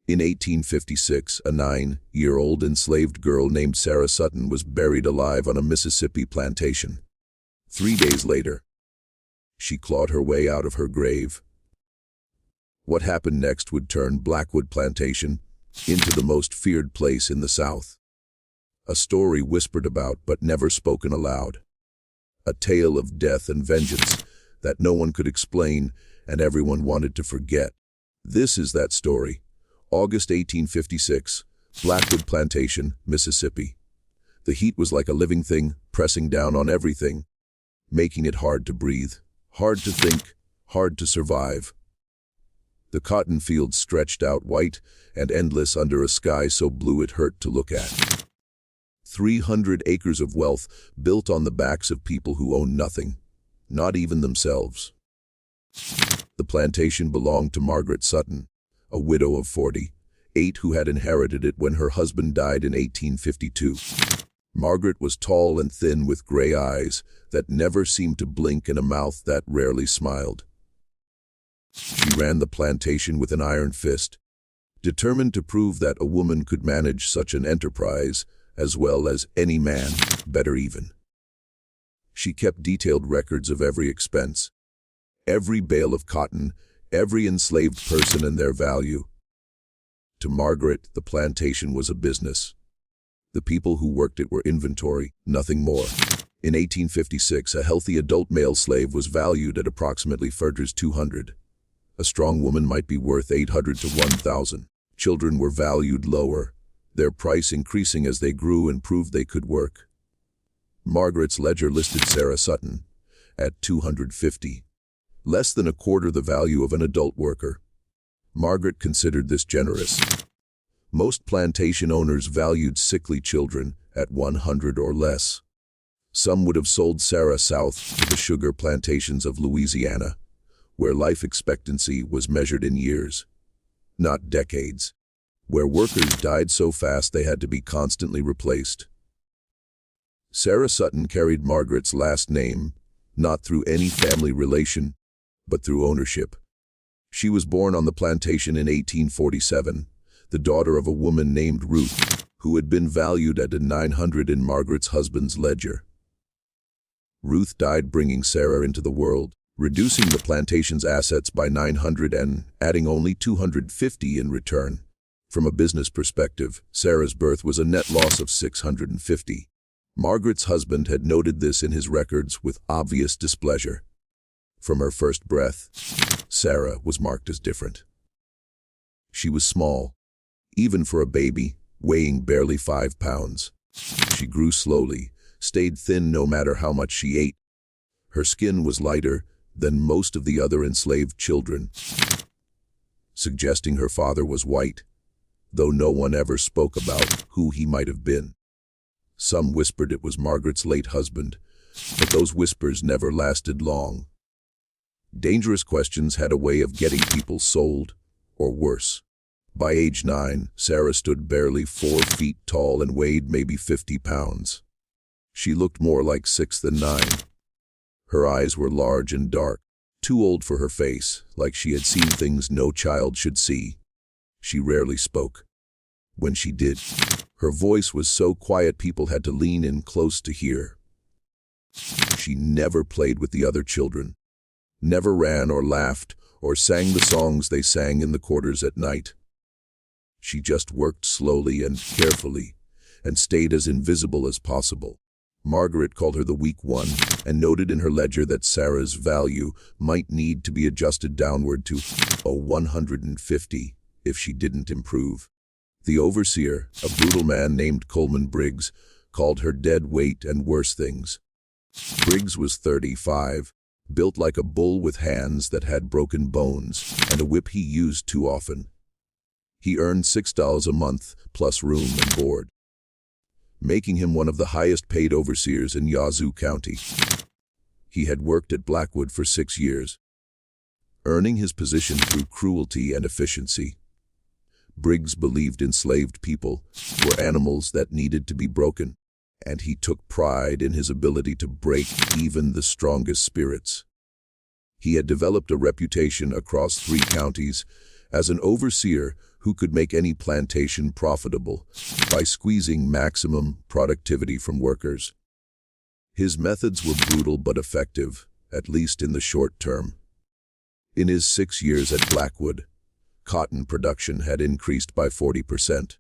In 1856, a 9-year-old enslaved girl named Sarah Sutton was buried alive on a Mississippi plantation. 3 days later, she clawed her way out of her grave. What happened next would turn Blackwood Plantation into the most feared place in the South. A story whispered about but never spoken aloud. A tale of death and vengeance that no one could explain and everyone wanted to forget. This is that story. August 1856, Blackwood Plantation, Mississippi. The heat was like a living thing, pressing down on everything, making it hard to breathe, hard to think, hard to survive. The cotton fields stretched out white and endless under a sky so blue it hurt to look at. 300 acres of wealth built on the backs of people who owned nothing, not even themselves. The plantation belonged to Margaret Sutton, a widow of 48 who had inherited it when her husband died in 1852. Margaret was tall and thin with gray eyes that never seemed to blink and a mouth that rarely smiled. She ran the plantation with an iron fist, determined to prove that a woman could manage such an enterprise as well as any man, better even. She kept detailed records of every expense, every bale of cotton, every enslaved person and their value. To Margaret, the plantation was a business. The people who worked it were inventory, nothing more. In 1856, a healthy adult male slave was valued at approximately $200. A strong woman might be worth $800 to $1,000. Children were valued lower, their price increasing as they grew and proved they could work. Margaret's ledger listed Sarah Sutton at $250, less than a quarter the value of an adult worker. Margaret considered this generous. Most plantation owners valued sickly children at $100 or less. Some would have sold Sarah south to the sugar plantations of Louisiana, where life expectancy was measured in years, not decades, where workers died so fast they had to be constantly replaced. Sarah Sutton carried Margaret's last name, not through any family relation, but through ownership. She was born on the plantation in 1847, the daughter of a woman named Ruth, who had been valued at $900 in Margaret's husband's ledger. Ruth died bringing Sarah into the world, reducing the plantation's assets by $900 and adding only $250 in return. From a business perspective, Sarah's birth was a net loss of $650. Margaret's husband had noted this in his records with obvious displeasure. From her first breath, Sarah was marked as different. She was small, even for a baby, weighing barely 5 pounds. She grew slowly, stayed thin no matter how much she ate. Her skin was lighter than most of the other enslaved children, suggesting her father was white, though no one ever spoke about who he might have been. Some whispered it was Margaret's late husband, but those whispers never lasted long. Dangerous questions had a way of getting people sold, or worse. By age 9, Sarah stood barely 4 feet tall and weighed maybe 50 pounds. She looked more like 6 than 9. Her eyes were large and dark, too old for her face, like she had seen things no child should see. She rarely spoke. When she did, her voice was so quiet people had to lean in close to hear. She never played with the other children, never ran or laughed or sang the songs they sang in the quarters at night. She just worked slowly and carefully and stayed as invisible as possible. Margaret called her the weak one and noted in her ledger that Sarah's value might need to be adjusted downward to $150 if she didn't improve. The overseer, a brutal man named Coleman Briggs, called her dead weight and worse things. Briggs was 35, built like a bull with hands that had broken bones and a whip he used too often. He earned $6 a month plus room and board, making him one of the highest-paid overseers in Yazoo County. He had worked at Blackwood for 6 years, earning his position through cruelty and efficiency. Briggs believed enslaved people were animals that needed to be broken, and he took pride in his ability to break even the strongest spirits. He had developed a reputation across 3 counties as an overseer who could make any plantation profitable by squeezing maximum productivity from workers. His methods were brutal but effective, at least in the short term. In his 6 years at Blackwood, cotton production had increased by 40%.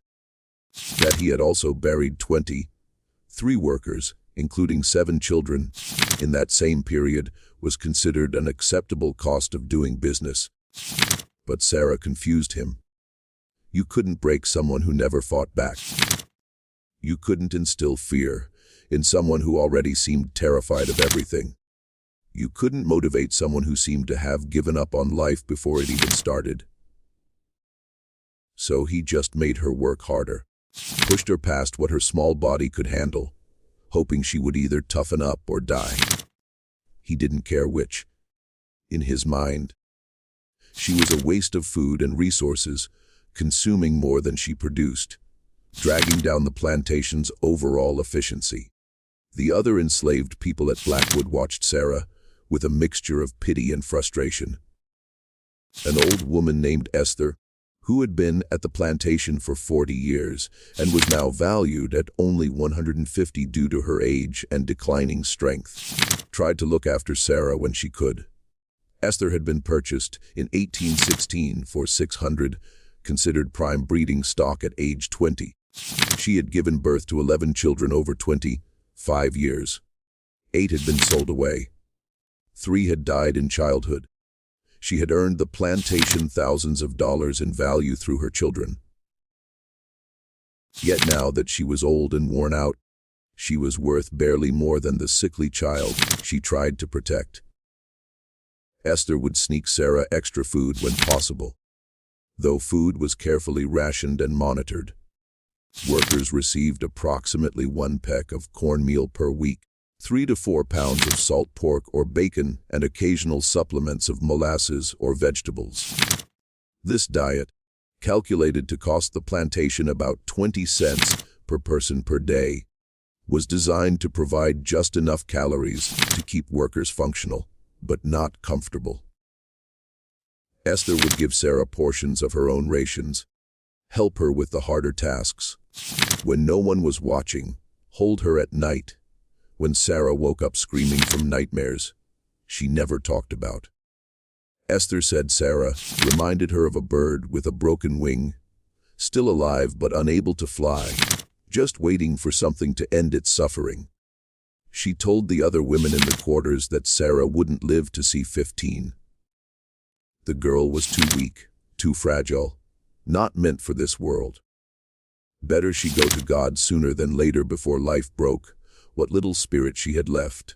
That he had also buried 23 workers, including 7 children, in that same period was considered an acceptable cost of doing business. But Sarah confused him. You couldn't break someone who never fought back. You couldn't instill fear in someone who already seemed terrified of everything. You couldn't motivate someone who seemed to have given up on life before it even started. So he just made her work harder, pushed her past what her small body could handle, hoping she would either toughen up or die. He didn't care which. In his mind, she was a waste of food and resources, consuming more than she produced, dragging down the plantation's overall efficiency. The other enslaved people at Blackwood watched Sarah with a mixture of pity and frustration. An old woman named Esther, who had been at the plantation for 40 years and was now valued at only $150 due to her age and declining strength, tried to look after Sarah when she could. Esther had been purchased in 1816 for $600, considered prime breeding stock at age 20. She had given birth to 11 children over 25 years. 8 had been sold away. 3 had died in childhood. She had earned the plantation thousands of dollars in value through her children. Yet now that she was old and worn out, she was worth barely more than the sickly child she tried to protect. Esther would sneak Sarah extra food when possible, though food was carefully rationed and monitored. Workers received approximately 1 peck of cornmeal per week, 3 to 4 pounds of salt pork or bacon, and occasional supplements of molasses or vegetables. This diet, calculated to cost the plantation about 20 cents per person per day, was designed to provide just enough calories to keep workers functional, but not comfortable. Esther would give Sarah portions of her own rations, help her with the harder tasks. When no one was watching, hold her at night. When Sarah woke up screaming from nightmares she never talked about. Esther said Sarah reminded her of a bird with a broken wing, still alive but unable to fly, just waiting for something to end its suffering. She told the other women in the quarters that Sarah wouldn't live to see 15. The girl was too weak, too fragile, not meant for this world. Better she go to God sooner than later before life broke what little spirit she had left.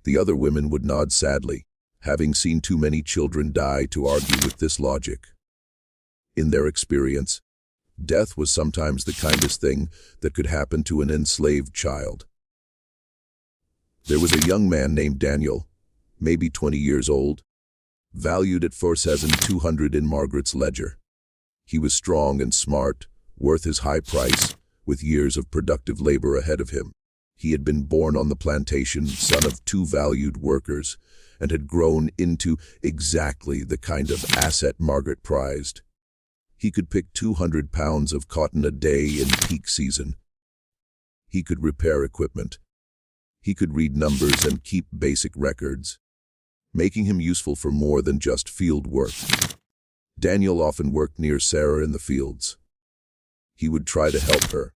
The other women would nod sadly, having seen too many children die to argue with this logic. In their experience, death was sometimes the kindest thing that could happen to an enslaved child. There was a young man named Daniel, maybe 20 years old, valued at $4,200 in Margaret's ledger. He was strong and smart, worth his high price, with years of productive labor ahead of him. He had been born on the plantation, son of 2 valued workers, and had grown into exactly the kind of asset Margaret prized. He could pick 200 pounds of cotton a day in peak season. He could repair equipment. He could read numbers and keep basic records, making him useful for more than just field work. Daniel often worked near Sarah in the fields. He would try to help her,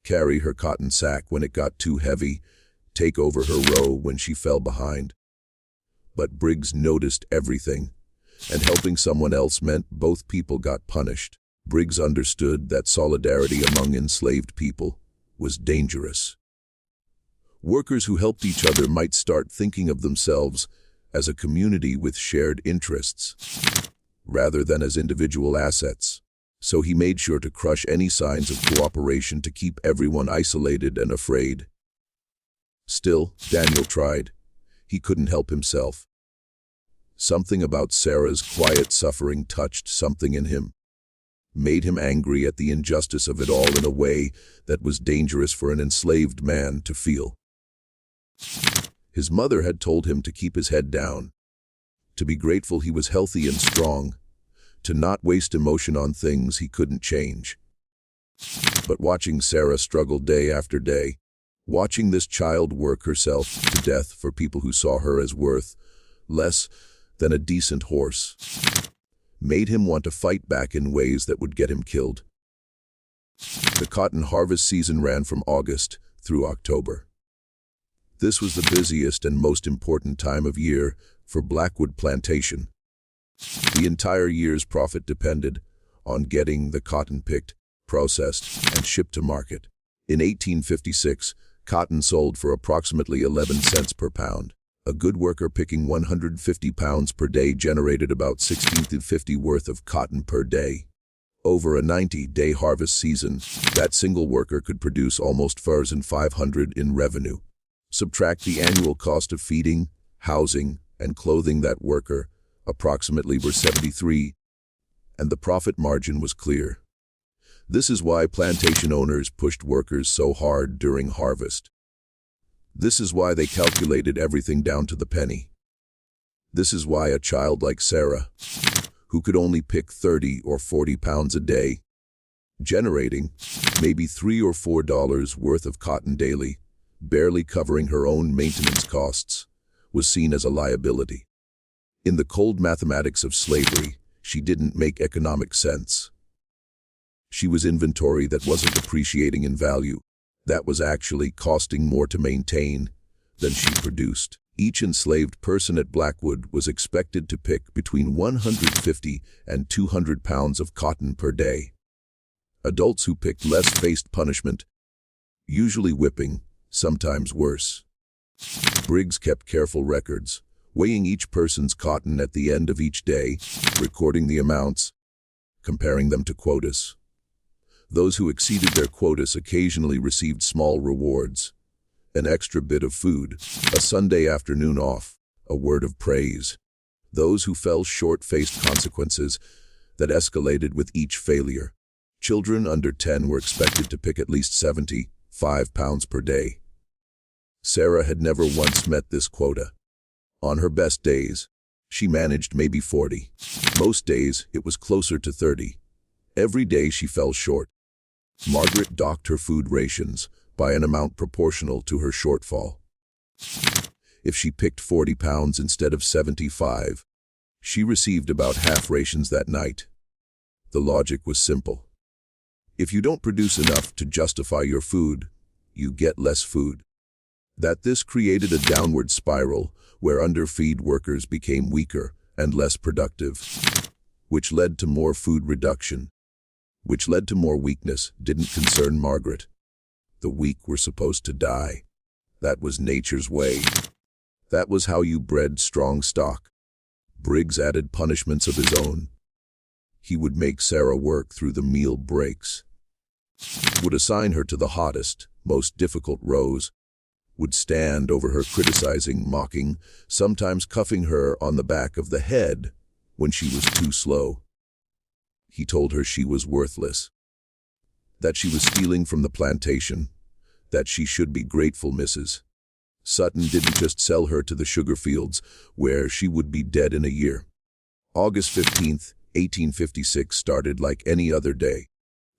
carry her cotton sack when it got too heavy, take over her row when she fell behind. But Briggs noticed everything, and helping someone else meant both people got punished. Briggs understood that solidarity among enslaved people was dangerous. Workers who helped each other might start thinking of themselves as a community with shared interests, rather than as individual assets. So he made sure to crush any signs of cooperation to keep everyone isolated and afraid. Still, Daniel tried. He couldn't help himself. Something about Sarah's quiet suffering touched something in him, made him angry at the injustice of it all in a way that was dangerous for an enslaved man to feel. His mother had told him to keep his head down, to be grateful he was healthy and strong, to not waste emotion on things he couldn't change. But watching Sarah struggle day after day, watching this child work herself to death for people who saw her as worth less than a decent horse, made him want to fight back in ways that would get him killed. The cotton harvest season ran from August through October. This was the busiest and most important time of year for Blackwood Plantation. The entire year's profit depended on getting the cotton picked, processed, and shipped to market. In 1856, cotton sold for approximately 11 cents per pound. A good worker picking 150 pounds per day generated about 16.50 worth of cotton per day. Over a 90-day harvest season, that single worker could produce almost $4,500 in revenue. Subtract the annual cost of feeding, housing, and clothing that worker, approximately were $73, and the profit margin was clear. This is why plantation owners pushed workers so hard during harvest. This is why they calculated everything down to the penny. This is why a child like Sarah, who could only pick 30 or 40 pounds a day, generating maybe $3 or $4 worth of cotton daily, barely covering her own maintenance costs, was seen as a liability. In the cold mathematics of slavery, she didn't make economic sense. She was inventory that wasn't appreciating in value, that was actually costing more to maintain than she produced. Each enslaved person at Blackwood was expected to pick between 150 and 200 pounds of cotton per day. Adults who picked less faced punishment, usually whipping, sometimes worse. Briggs kept careful records, weighing each person's cotton at the end of each day, recording the amounts, comparing them to quotas. Those who exceeded their quotas occasionally received small rewards, an extra bit of food, a Sunday afternoon off, a word of praise. Those who fell short faced consequences that escalated with each failure. Children under 10 were expected to pick at least 75 pounds per day. Sarah had never once met this quota. On her best days, she managed maybe 40. Most days, it was closer to 30. Every day she fell short. Margaret docked her food rations by an amount proportional to her shortfall. If she picked 40 pounds instead of 75, she received about half rations that night. The logic was simple. If you don't produce enough to justify your food, you get less food. This created a downward spiral where underfed workers became weaker and less productive, which led to more food reduction, which led to more weakness. Didn't concern Margaret. The weak were supposed to die. That was nature's way. That was how you bred strong stock. Briggs added punishments of his own. He would make Sarah work through the meal breaks, would assign her to the hottest, most difficult rows, would stand over her criticizing, mocking, sometimes cuffing her on the back of the head when she was too slow. He told her she was worthless, that she was stealing from the plantation, that she should be grateful, Mrs. Sutton didn't just sell her to the sugar fields, where she would be dead in a year. August 15th, 1856 started like any other day.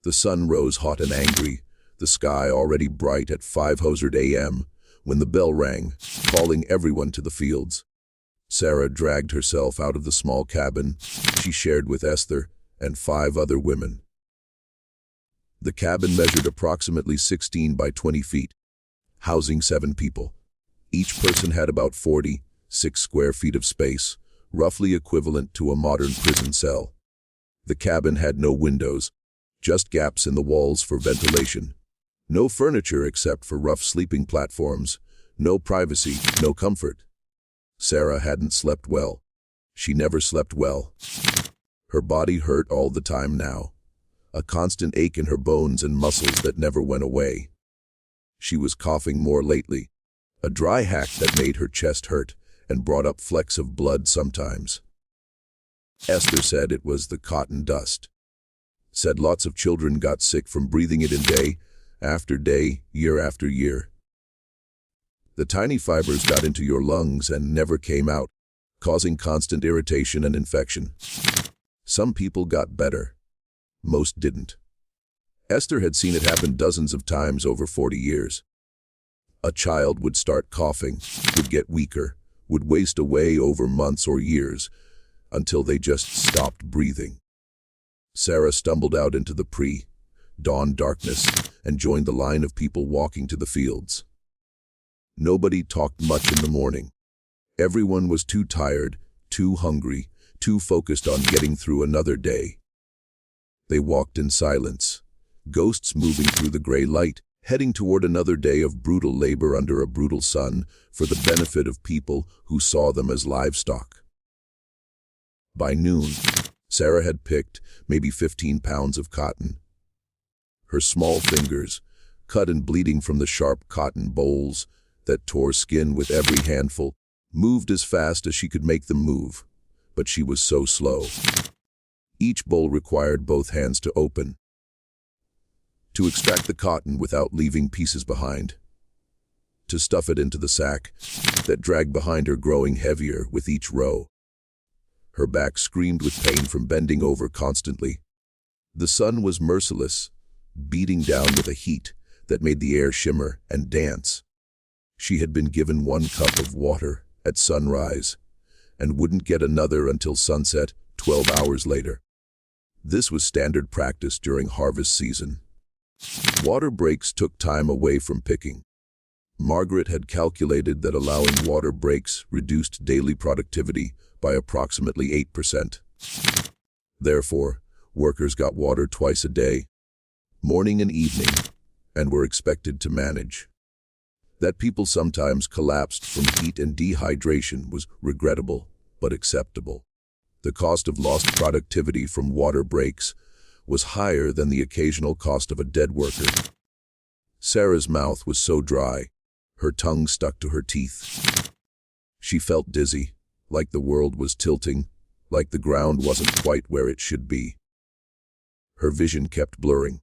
The sun rose hot and angry, the sky already bright at 5:00 a.m., when the bell rang, calling everyone to the fields. Sarah dragged herself out of the small cabin she shared with Esther and 5 other women. The cabin measured approximately 16 by 20 feet, housing 7 people. Each person had about 46 square feet of space, roughly equivalent to a modern prison cell. The cabin had no windows, just gaps in the walls for ventilation. No furniture except for rough sleeping platforms, no privacy, no comfort. Sarah hadn't slept well. She never slept well. Her body hurt all the time now, a constant ache in her bones and muscles that never went away. She was coughing more lately, a dry hack that made her chest hurt and brought up flecks of blood sometimes. Esther said it was the cotton dust. Said lots of children got sick from breathing it in day after day, year after year. The tiny fibers got into your lungs and never came out, causing constant irritation and infection. Some people got better. Most didn't. Esther had seen it happen dozens of times over 40 years. A child would start coughing, would get weaker, would waste away over months or years, until they just stopped breathing. Sarah stumbled out into the pre-dawn darkness and joined the line of people walking to the fields. Nobody talked much in the morning. Everyone was too tired, too hungry, too focused on getting through another day. They walked in silence, ghosts moving through the gray light, heading toward another day of brutal labor under a brutal sun for the benefit of people who saw them as livestock. By noon, Sarah had picked maybe 15 pounds of cotton. Her small fingers, cut and bleeding from the sharp cotton bolls that tore skin with every handful, moved as fast as she could make them move, but she was so slow. Each bowl required both hands to open, to extract the cotton without leaving pieces behind, to stuff it into the sack that dragged behind her, growing heavier with each row. Her back screamed with pain from bending over constantly. The sun was merciless, beating down with a heat that made the air shimmer and dance. She had been given 1 cup of water at sunrise and wouldn't get another until sunset 12 hours later. This was standard practice during harvest season. Water breaks took time away from picking. Margaret had calculated that allowing water breaks reduced daily productivity by approximately 8%. Therefore, workers got water twice a day, morning and evening, and were expected to manage. That people sometimes collapsed from heat and dehydration was regrettable, but acceptable. The cost of lost productivity from water breaks was higher than the occasional cost of a dead worker. Sarah's mouth was so dry, her tongue stuck to her teeth. She felt dizzy, like the world was tilting, like the ground wasn't quite where it should be. Her vision kept blurring.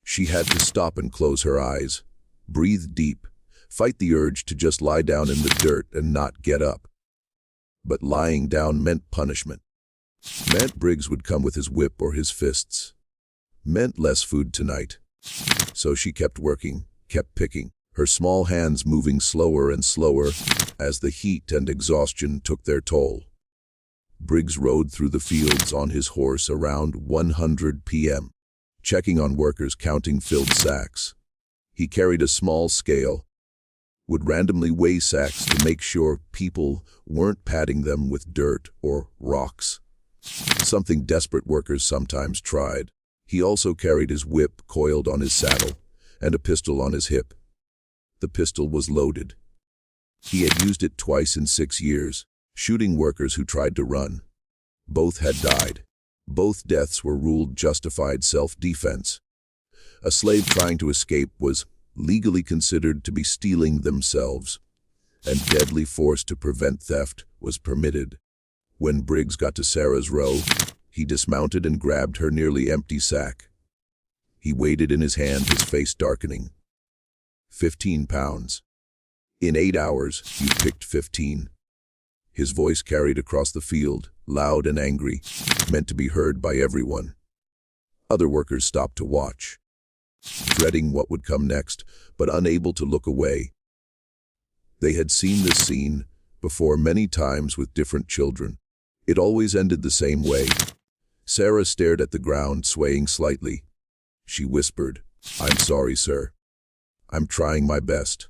She had to stop and close her eyes, breathe deep, fight the urge to just lie down in the dirt and not get up. But lying down meant punishment. Meant Briggs would come with his whip or his fists. Meant less food tonight. So she kept working, kept picking, her small hands moving slower and slower as the heat and exhaustion took their toll. Briggs rode through the fields on his horse around 100 p.m., checking on workers, counting filled sacks. He carried a small scale, would randomly weigh sacks to make sure people weren't padding them with dirt or rocks, something desperate workers sometimes tried. He also carried his whip coiled on his saddle and a pistol on his hip. The pistol was loaded. He had used it twice in 6 years, shooting workers who tried to run. Both had died. Both deaths were ruled justified self-defense. A slave trying to escape was legally considered to be stealing themselves, and deadly force to prevent theft was permitted. When Briggs got to Sarah's row, he dismounted and grabbed her nearly empty sack. He weighed it in his hand, his face darkening. 15 pounds. In 8 hours, you picked 15. His voice carried across the field, loud and angry, meant to be heard by everyone. Other workers stopped to watch, dreading what would come next, but unable to look away. They had seen this scene before many times with different children. It always ended the same way. Sarah stared at the ground, swaying slightly. She whispered, "I'm sorry, sir. I'm trying my best."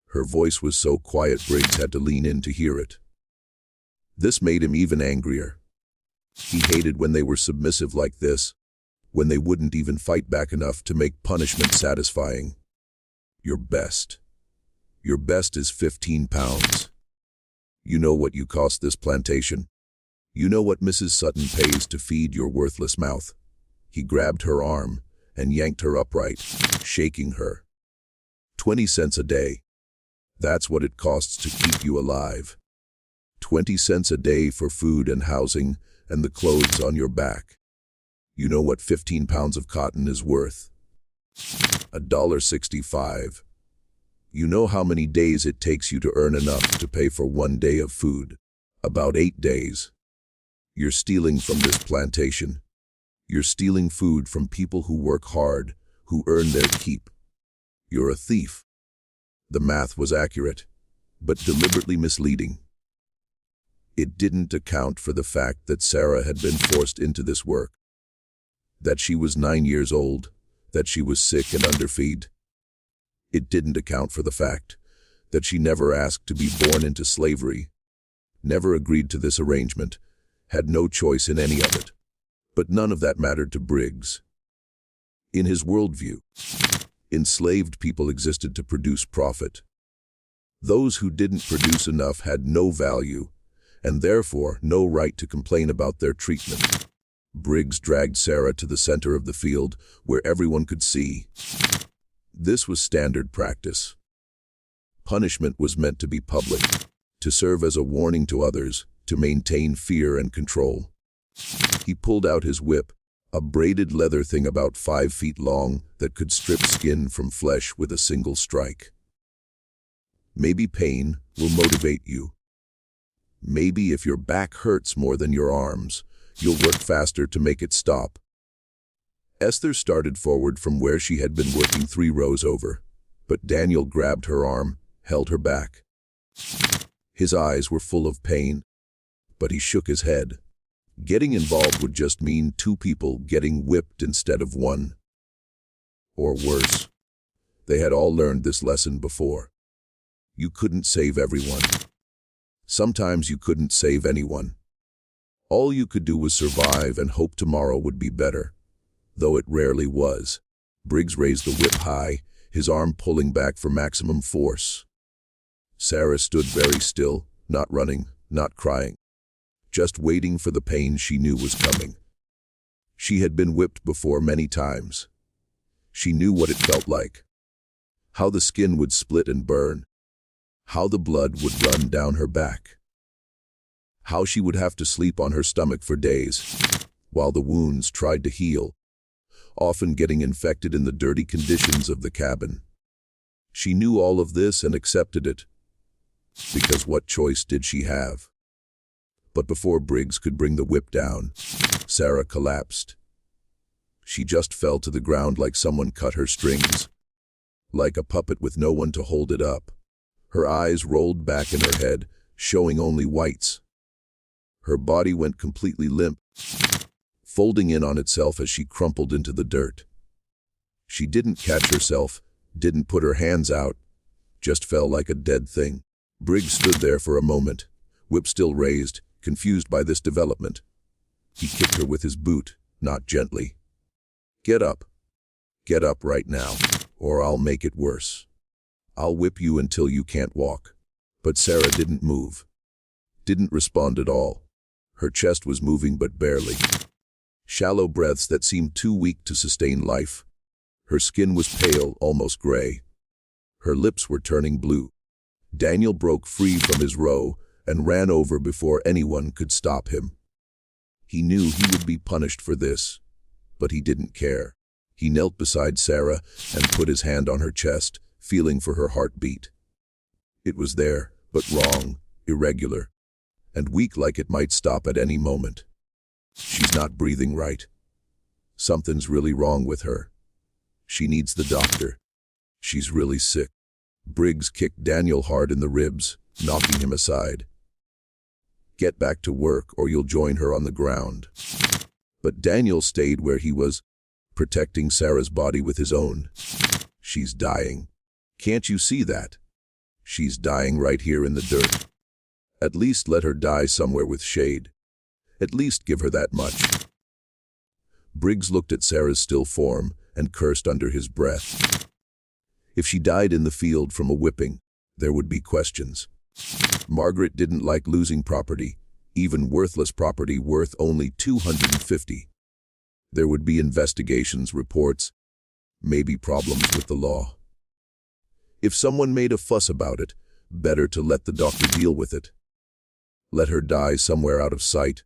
Her voice was so quiet Briggs had to lean in to hear it. This made him even angrier. He hated when they were submissive like this, when they wouldn't even fight back enough to make punishment satisfying. Your best. Your best is 15 pounds. You know what you cost this plantation? You know what Mrs. Sutton pays to feed your worthless mouth? He grabbed her arm and yanked her upright, shaking her. 20 cents a day. That's what it costs to keep you alive. 20 cents a day for food and housing and the clothes on your back. You know what 15 pounds of cotton is worth? $1.65. You know how many days it takes you to earn enough to pay for 1 day of food? About 8 days. You're stealing from this plantation. You're stealing food from people who work hard, who earn their keep. You're a thief. The math was accurate, but deliberately misleading. It didn't account for the fact that Sarah had been forced into this work, that she was 9 years old, that she was sick and underfed. It didn't account for the fact that she never asked to be born into slavery, never agreed to this arrangement, had no choice in any of it. But none of that mattered to Briggs. In his worldview, enslaved people existed to produce profit. Those who didn't produce enough had no value, and therefore no right to complain about their treatment. Briggs dragged Sarah to the center of the field where everyone could see. This was standard practice. Punishment was meant to be public, to serve as a warning to others, to maintain fear and control. He pulled out his whip, a braided leather thing about 5 feet long that could strip skin from flesh with a single strike. Maybe pain will motivate you. Maybe if your back hurts more than your arms, you'll work faster to make it stop. Esther started forward from where she had been working 3 rows over, but Daniel grabbed her arm, held her back. His eyes were full of pain, but he shook his head. Getting involved would just mean 2 people getting whipped instead of 1. Or worse. They had all learned this lesson before. You couldn't save everyone. Sometimes you couldn't save anyone. All you could do was survive and hope tomorrow would be better, though it rarely was. Briggs raised the whip high, his arm pulling back for maximum force. Sarah stood very still, not running, not crying, just waiting for the pain she knew was coming. She had been whipped before many times. She knew what it felt like. How the skin would split and burn. How the blood would run down her back. How she would have to sleep on her stomach for days, while the wounds tried to heal, often getting infected in the dirty conditions of the cabin. She knew all of this and accepted it, because what choice did she have? But before Briggs could bring the whip down, Sarah collapsed. She just fell to the ground like someone cut her strings, like a puppet with no one to hold it up. Her eyes rolled back in her head, showing only whites. Her body went completely limp, folding in on itself as she crumpled into the dirt. She didn't catch herself, didn't put her hands out, just fell like a dead thing. Briggs stood there for a moment, whip still raised, confused by this development. He kicked her with his boot, not gently. Get up. Get up right now, or I'll make it worse. I'll whip you until you can't walk. But Sarah didn't move. Didn't respond at all. Her chest was moving but barely. Shallow breaths that seemed too weak to sustain life. Her skin was pale, almost gray. Her lips were turning blue. Daniel broke free from his row and ran over before anyone could stop him. He knew he would be punished for this, but he didn't care. He knelt beside Sarah and put his hand on her chest, feeling for her heartbeat. It was there, but wrong, irregular, and weak like it might stop at any moment. She's not breathing right. Something's really wrong with her. She needs the doctor. She's really sick. Briggs kicked Daniel hard in the ribs, knocking him aside. Get back to work or you'll join her on the ground. But Daniel stayed where he was, protecting Sarah's body with his own. She's dying. Can't you see that? She's dying right here in the dirt. At least let her die somewhere with shade. At least give her that much. Briggs looked at Sarah's still form and cursed under his breath. If she died in the field from a whipping, there would be questions. Margaret didn't like losing property, even worthless property worth only $250. There would be investigations, reports, maybe problems with the law. If someone made a fuss about it, better to let the doctor deal with it. Let her die somewhere out of sight,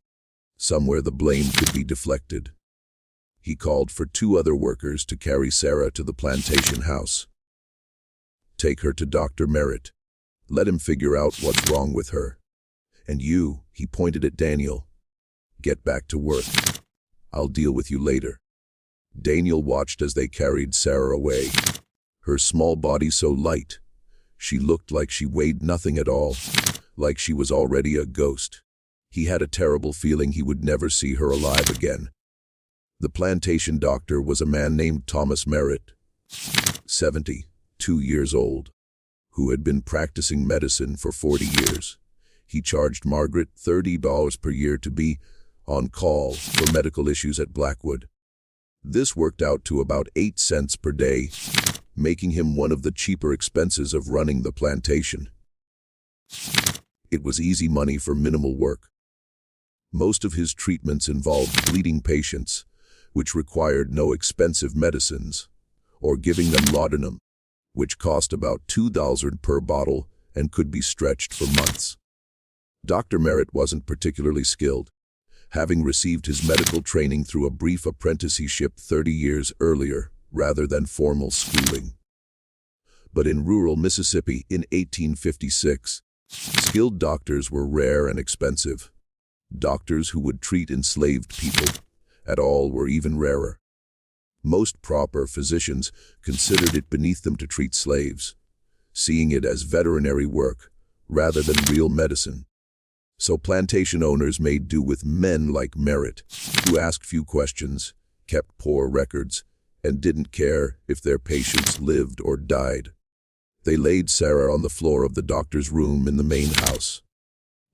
somewhere the blame could be deflected. He called for 2 other workers to carry Sarah to the plantation house. Take her to Dr. Merritt. Let him figure out what's wrong with her. And you, he pointed at Daniel, Get back to work. I'll deal with you later." Daniel watched as they carried Sarah away. Her small body so light, she looked like she weighed nothing at all, like she was already a ghost. He had a terrible feeling he would never see her alive again. The plantation doctor was a man named Thomas Merritt, 72 years old, who had been practicing medicine for 40 years. He charged Margaret $30 per year to be on call for medical issues at Blackwood. This worked out to about 8 cents per day, making him one of the cheaper expenses of running the plantation. It was easy money for minimal work. Most of his treatments involved bleeding patients, which required no expensive medicines, or giving them laudanum, which cost about $2 per bottle and could be stretched for months. Dr. Merritt wasn't particularly skilled, having received his medical training through a brief apprenticeship 30 years earlier, rather than formal schooling. But in rural Mississippi in 1856, skilled doctors were rare and expensive. Doctors who would treat enslaved people at all were even rarer. Most proper physicians considered it beneath them to treat slaves, seeing it as veterinary work rather than real medicine. So plantation owners made do with men like Merritt, who asked few questions, kept poor records, and didn't care if their patients lived or died. They laid Sarah on the floor of the doctor's room in the main house.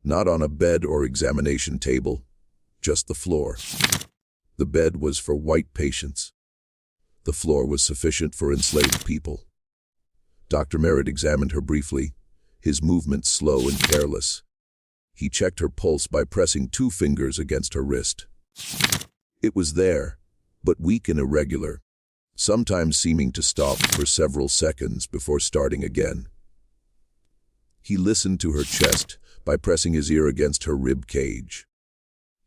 Not on a bed or examination table, just the floor. The bed was for white patients. The floor was sufficient for enslaved people. Dr. Merritt examined her briefly, his movements slow and careless. He checked her pulse by pressing 2 fingers against her wrist. It was there, but weak and irregular, sometimes seeming to stop for several seconds before starting again. He listened to her chest by pressing his ear against her rib cage.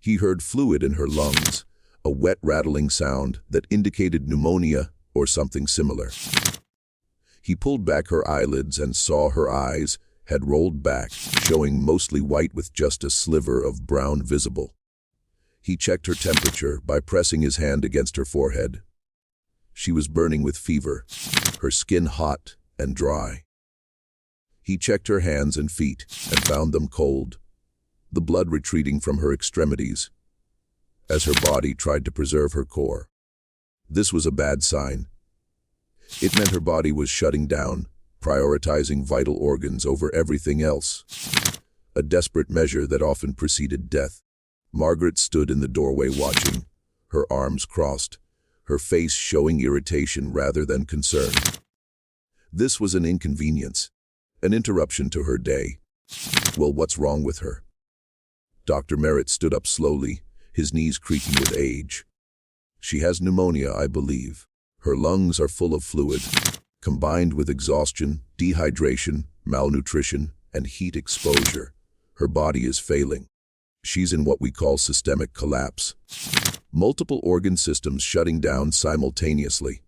He heard fluid in her lungs, a wet rattling sound that indicated pneumonia or something similar. He pulled back her eyelids and saw her eyes had rolled back, showing mostly white with just a sliver of brown visible. He checked her temperature by pressing his hand against her forehead. She was burning with fever, her skin hot and dry. He checked her hands and feet and found them cold, the blood retreating from her extremities, as her body tried to preserve her core. This was a bad sign. It meant her body was shutting down, prioritizing vital organs over everything else. A desperate measure that often preceded death. Margaret stood in the doorway watching, her arms crossed, her face showing irritation rather than concern. This was an inconvenience, an interruption to her day. Well, what's wrong with her? Dr. Merritt stood up slowly, his knees creaking with age. She has pneumonia, I believe. Her lungs are full of fluid, combined with exhaustion, dehydration, malnutrition, and heat exposure. Her body is failing. She's in what we call systemic collapse. Multiple organ systems shutting down simultaneously.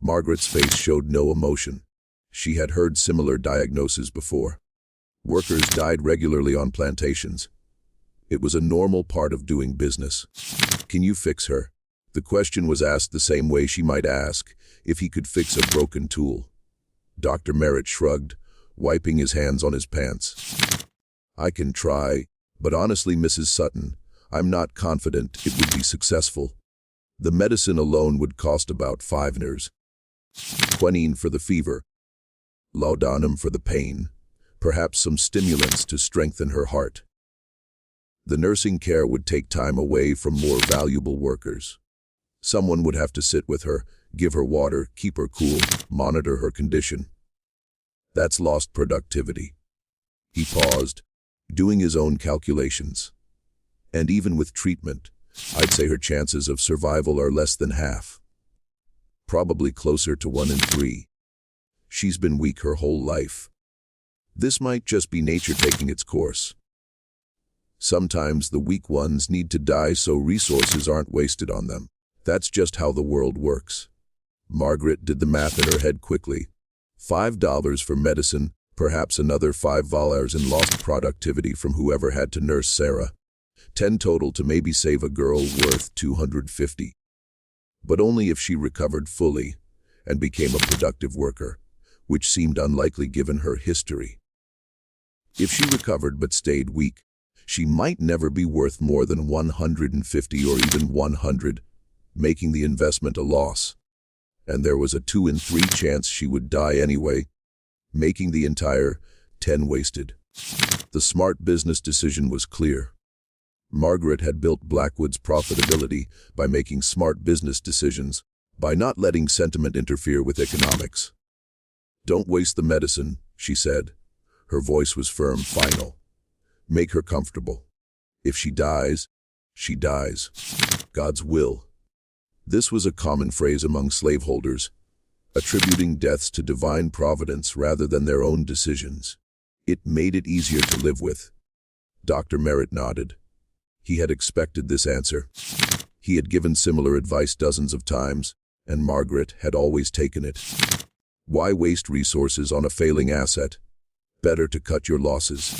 Margaret's face showed no emotion. She had heard similar diagnoses before. Workers died regularly on plantations. It was a normal part of doing business. Can you fix her? The question was asked the same way she might ask if he could fix a broken tool. Dr. Merritt shrugged, wiping his hands on his pants. I can try, but honestly, Mrs. Sutton, I'm not confident it would be successful. The medicine alone would cost about $5. Quinine for the fever, laudanum for the pain, perhaps some stimulants to strengthen her heart. The nursing care would take time away from more valuable workers. Someone would have to sit with her, give her water, keep her cool, monitor her condition. That's lost productivity. He paused, doing his own calculations. And even with treatment, I'd say her chances of survival are less than half. Probably closer to 1 in 3. She's been weak her whole life. This might just be nature taking its course. Sometimes the weak ones need to die so resources aren't wasted on them. That's just how the world works. Margaret did the math in her head quickly. $5 for medicine, perhaps another $5 in lost productivity from whoever had to nurse Sarah. 10 total to maybe save a girl worth 250. But only if she recovered fully and became a productive worker, which seemed unlikely given her history. If she recovered but stayed weak, she might never be worth more than 150 or even 100, making the investment a loss. And there was a 2 in 3 chance she would die anyway, making the entire 10 wasted. The smart business decision was clear. Margaret had built Blackwood's profitability by making smart business decisions, by not letting sentiment interfere with economics. "Don't waste the medicine," she said. Her voice was firm, final. "Make her comfortable. If she dies, she dies. God's will." This was a common phrase among slaveholders, attributing deaths to divine providence rather than their own decisions. It made it easier to live with. Dr. Merritt nodded. He had expected this answer. He had given similar advice dozens of times, and Margaret had always taken it. Why waste resources on a failing asset? Better to cut your losses.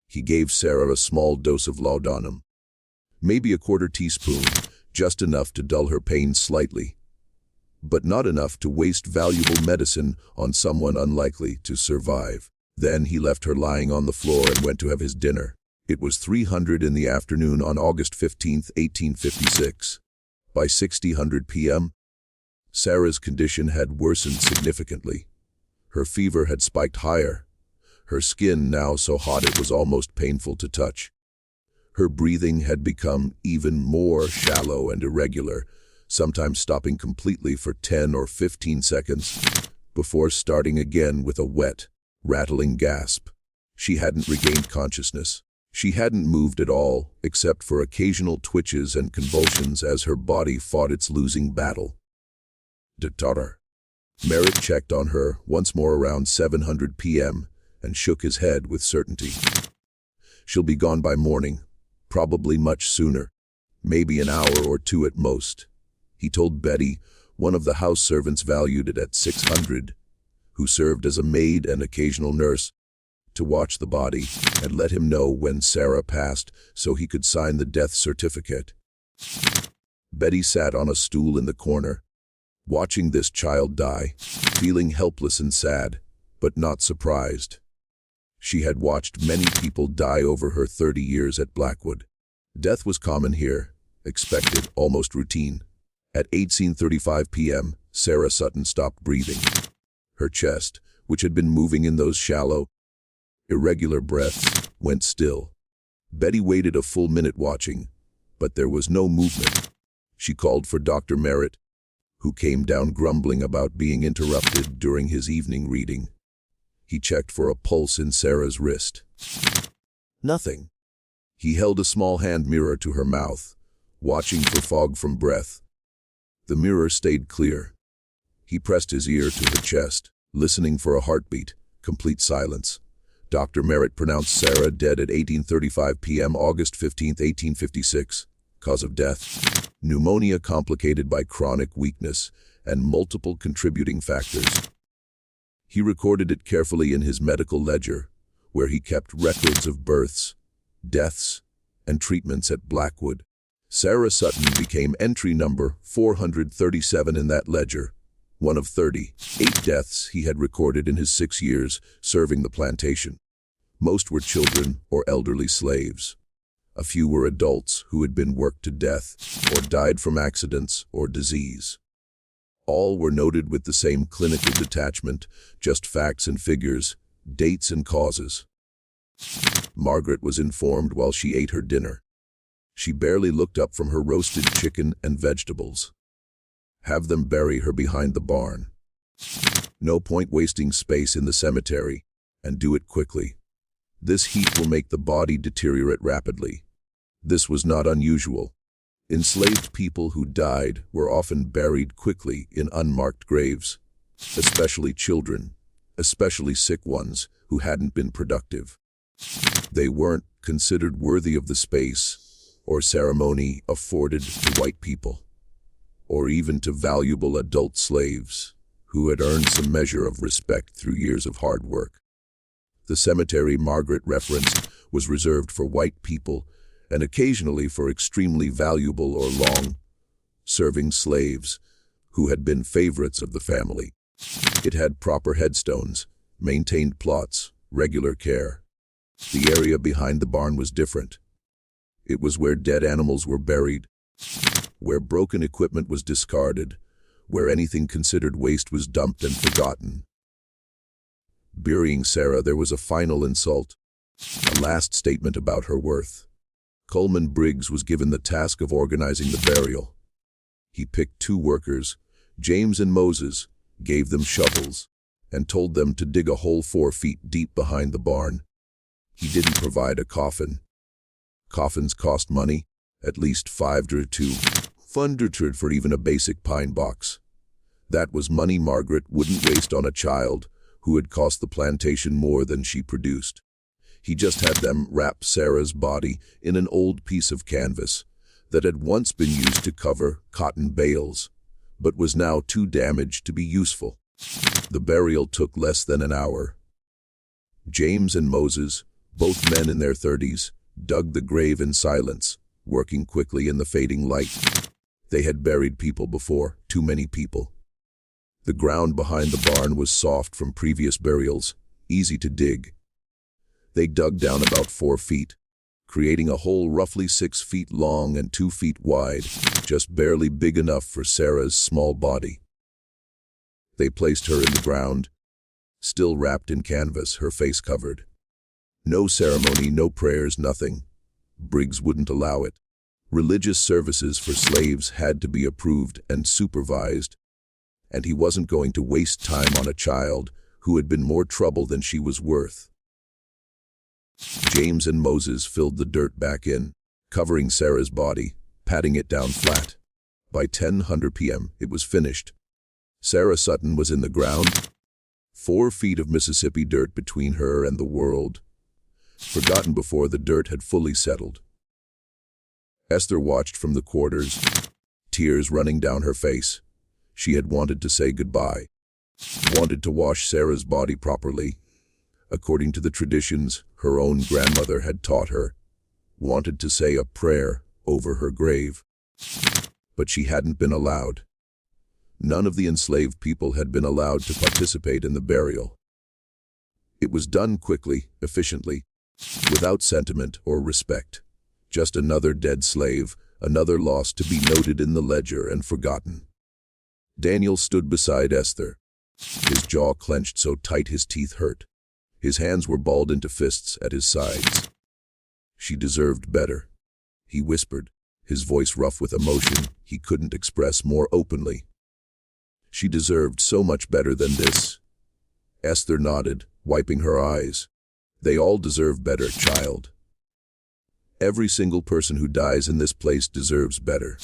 He gave Sarah a small dose of laudanum. Maybe a quarter teaspoon, just enough to dull her pain slightly, but not enough to waste valuable medicine on someone unlikely to survive. Then he left her lying on the floor and went to have his dinner. It was 3:00 in the afternoon on August 15, 1856. By 6:00 p.m., Sarah's condition had worsened significantly. Her fever had spiked higher, her skin now so hot it was almost painful to touch. Her breathing had become even more shallow and irregular, sometimes stopping completely for 10 or 15 seconds, before starting again with a wet, rattling gasp. She hadn't regained consciousness. She hadn't moved at all, except for occasional twitches and convulsions as her body fought its losing battle. Doctor. Merritt checked on her once more around 7:00 p.m. and shook his head with certainty. "She'll be gone by morning, probably much sooner, maybe an hour or 2 at most." He told Betty, one of the house servants valued it at 600, who served as a maid and occasional nurse, to watch the body and let him know when Sarah passed so he could sign the death certificate. Betty sat on a stool in the corner, watching this child die, feeling helpless and sad, but not surprised. She had watched many people die over her 30 years at Blackwood. Death was common here, expected, almost routine. At 18:35 p.m., Sarah Sutton stopped breathing. Her chest, which had been moving in those shallow, irregular breaths, went still. Betty waited a full minute watching, but there was no movement. She called for Dr. Merritt, who came down grumbling about being interrupted during his evening reading. He checked for a pulse in Sarah's wrist. Nothing. He held a small hand mirror to her mouth, watching for fog from breath. The mirror stayed clear. He pressed his ear to her chest, listening for a heartbeat. Complete silence. Dr. Merritt pronounced Sarah dead at 18:35 p.m. August 15, 1856. Cause of death: pneumonia complicated by chronic weakness and multiple contributing factors. He recorded it carefully in his medical ledger, where he kept records of births, deaths, and treatments at Blackwood. Sarah Sutton became entry number 437 in that ledger, one of 38 deaths he had recorded in his 6 years serving the plantation. Most were children or elderly slaves. A few were adults who had been worked to death or died from accidents or disease. All were noted with the same clinical detachment, just facts and figures, dates and causes. Margaret was informed while she ate her dinner. She barely looked up from her roasted chicken and vegetables. Have them bury her behind the barn. No point wasting space in the cemetery, and do it quickly. This heat will make the body deteriorate rapidly. This was not unusual. Enslaved people who died were often buried quickly in unmarked graves, especially children, especially sick ones who hadn't been productive. They weren't considered worthy of the space or ceremony afforded to white people, or even to valuable adult slaves who had earned some measure of respect through years of hard work. The cemetery Margaret referenced was reserved for white people and occasionally for extremely valuable or long-serving slaves who had been favorites of the family. It had proper headstones, maintained plots, regular care. The area behind the barn was different. It was where dead animals were buried, where broken equipment was discarded, where anything considered waste was dumped and forgotten. Burying Sarah, there was a final insult, a last statement about her worth. Coleman Briggs was given the task of organizing the burial. He picked 2 workers, James and Moses, gave them shovels, and told them to dig a hole 4 feet deep behind the barn. He didn't provide a coffin. Coffins cost money, at least $5 to $200 for even a basic pine box. That was money Margaret wouldn't waste on a child who had cost the plantation more than she produced. He just had them wrap Sarah's body in an old piece of canvas that had once been used to cover cotton bales, but was now too damaged to be useful. The burial took less than an hour. James and Moses, both men in their 30s, dug the grave in silence, working quickly in the fading light. They had buried people before, too many people. The ground behind the barn was soft from previous burials, easy to dig. They dug down about 4 feet, creating a hole roughly 6 feet long and 2 feet wide, just barely big enough for Sarah's small body. They placed her in the ground, still wrapped in canvas, her face covered. No ceremony, no prayers, nothing. Briggs wouldn't allow it. Religious services for slaves had to be approved and supervised, and he wasn't going to waste time on a child who had been more trouble than she was worth. James and Moses filled the dirt back in, covering Sarah's body, patting it down flat. By 10:00 p.m., it was finished. Sarah Sutton was in the ground, 4 feet of Mississippi dirt between her and the world, forgotten before the dirt had fully settled. Esther watched from the quarters, tears running down her face. She had wanted to say goodbye, wanted to wash Sarah's body properly, according to the traditions her own grandmother had taught her, wanted to say a prayer over her grave. But she hadn't been allowed. None of the enslaved people had been allowed to participate in the burial. It was done quickly, efficiently, without sentiment or respect. Just another dead slave, another loss to be noted in the ledger and forgotten. Daniel stood beside Esther, his jaw clenched so tight his teeth hurt. His hands were balled into fists at his sides. She deserved better, he whispered, his voice rough with emotion he couldn't express more openly. She deserved so much better than this. Esther nodded, wiping her eyes. They all deserve better, child. Every single person who dies in this place deserves better.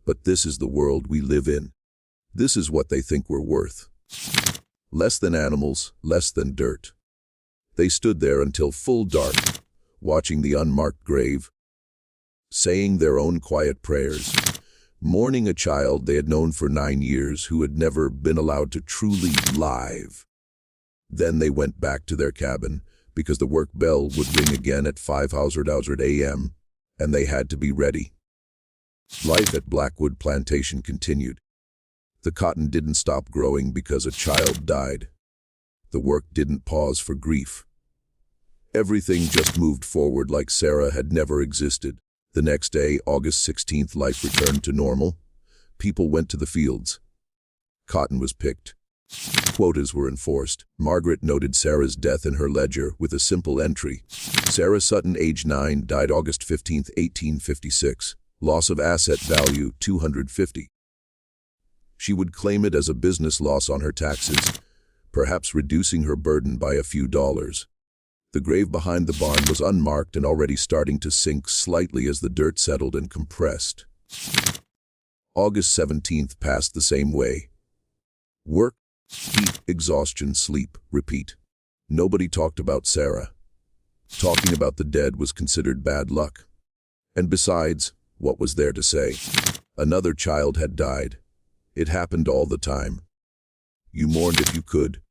But this is the world we live in. This is what they think we're worth. Less than animals, less than dirt. They stood there until full dark, watching the unmarked grave, saying their own quiet prayers, mourning a child they had known for 9 years who had never been allowed to truly live. Then they went back to their cabin, because the work bell would ring again at 5:00 a.m., and they had to be ready. Life at Blackwood Plantation continued. The cotton didn't stop growing because a child died. The work didn't pause for grief. Everything just moved forward like Sarah had never existed. The next day, August 16th, life returned to normal. People went to the fields. Cotton was picked. Quotas were enforced. Margaret noted Sarah's death in her ledger with a simple entry. Sarah Sutton, age 9, died August 15, 1856. Loss of asset value, $250. She would claim it as a business loss on her taxes, perhaps reducing her burden by a few dollars. The grave behind the barn was unmarked and already starting to sink slightly as the dirt settled and compressed. August 17th passed the same way. Work, heat, exhaustion, sleep, repeat. Nobody talked about Sarah. Talking about the dead was considered bad luck. And besides, what was there to say? Another child had died. It happened all the time. You mourned if you could.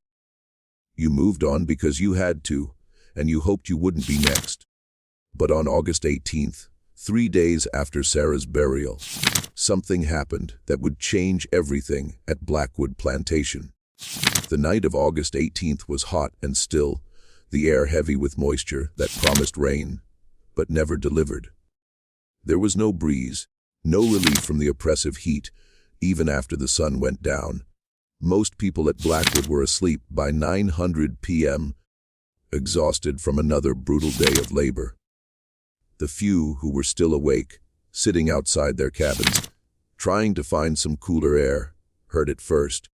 You moved on because you had to, and you hoped you wouldn't be next. But on August 18th, 3 days after Sarah's burial, something happened that would change everything at Blackwood Plantation. The night of August 18th was hot and still, the air heavy with moisture that promised rain, but never delivered. There was no breeze, no relief from the oppressive heat, even after the sun went down. Most people at Blackwood were asleep by 9:00 p.m., exhausted from another brutal day of labor. The few who were still awake, sitting outside their cabins, trying to find some cooler air, heard it first.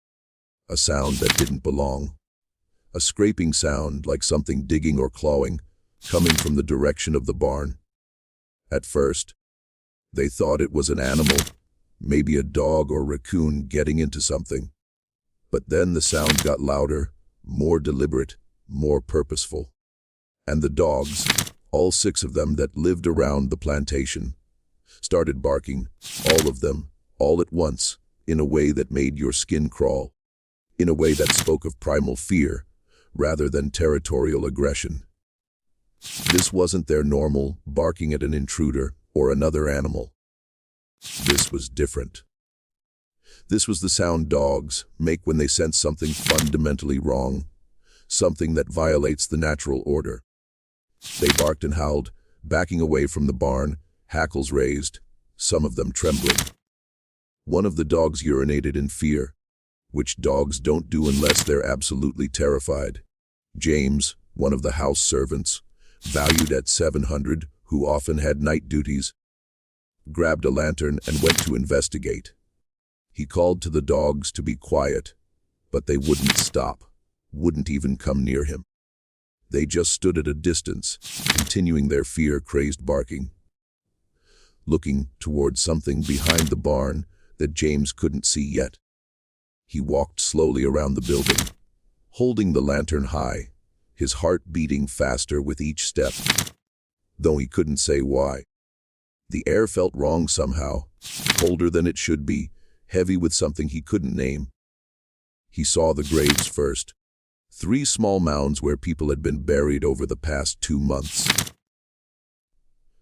A sound that didn't belong. A scraping sound like something digging or clawing, coming from the direction of the barn. At first, they thought it was an animal, maybe a dog or raccoon getting into something. But then the sound got louder, more deliberate, more purposeful. And the dogs, all 6 of them that lived around the plantation, started barking, all of them, all at once, in a way that made your skin crawl, in a way that spoke of primal fear, rather than territorial aggression. This wasn't their normal barking at an intruder or another animal. This was different. This was the sound dogs make when they sense something fundamentally wrong, something that violates the natural order. They barked and howled, backing away from the barn, hackles raised, some of them trembling. One of the dogs urinated in fear, which dogs don't do unless they're absolutely terrified. James, one of the house servants, valued at $700, who often had night duties, grabbed a lantern and went to investigate. He called to the dogs to be quiet, but they wouldn't stop, wouldn't even come near him. They just stood at a distance, continuing their fear-crazed barking, looking towards something behind the barn that James couldn't see yet. He walked slowly around the building, holding the lantern high, his heart beating faster with each step, though he couldn't say why. The air felt wrong somehow, colder than it should be, heavy with something he couldn't name. He saw the graves first, 3 small mounds where people had been buried over the past 2 months.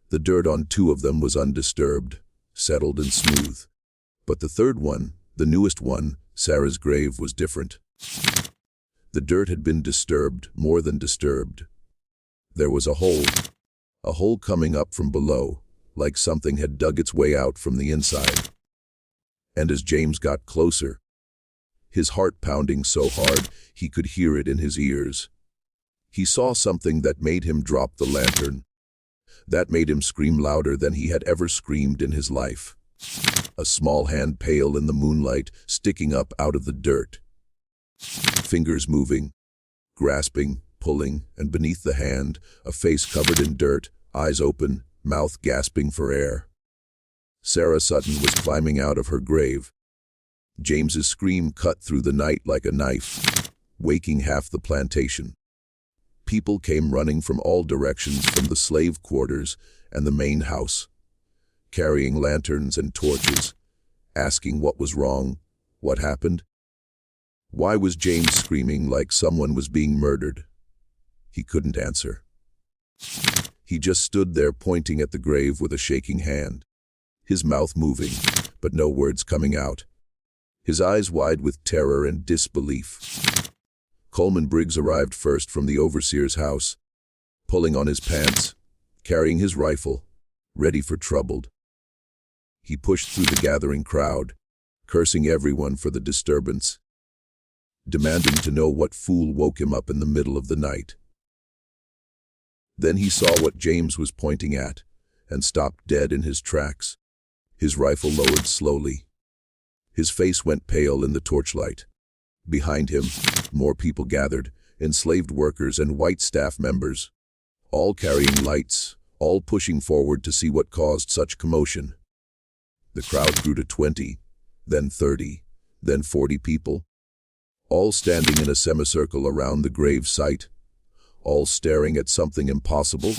The dirt on 2 of them was undisturbed, settled and smooth. But the third one, the newest one, Sarah's grave, was different. The dirt had been disturbed, more than disturbed. There was a hole coming up from below, like something had dug its way out from the inside. And as James got closer, his heart pounding so hard he could hear it in his ears, he saw something that made him drop the lantern, that made him scream louder than he had ever screamed in his life. A small hand pale in the moonlight, sticking up out of the dirt. Fingers moving, grasping, pulling, and beneath the hand, a face covered in dirt, eyes open, mouth gasping for air. Sarah Sutton was climbing out of her grave. James's scream cut through the night like a knife, waking half the plantation. People came running from all directions from the slave quarters and the main house, carrying lanterns and torches, asking what was wrong, what happened. Why was James screaming like someone was being murdered? He couldn't answer. He just stood there pointing at the grave with a shaking hand, his mouth moving, but no words coming out, his eyes wide with terror and disbelief. Coleman Briggs arrived first from the overseer's house, pulling on his pants, carrying his rifle, ready for trouble. He pushed through the gathering crowd, cursing everyone for the disturbance, demanding to know what fool woke him up in the middle of the night. Then he saw what James was pointing at, and stopped dead in his tracks. His rifle lowered slowly. His face went pale in the torchlight. Behind him, more people gathered, enslaved workers and white staff members, all carrying lights, all pushing forward to see what caused such commotion. The crowd grew to 20, then 30, then 40 people, all standing in a semicircle around the grave site, all staring at something impossible,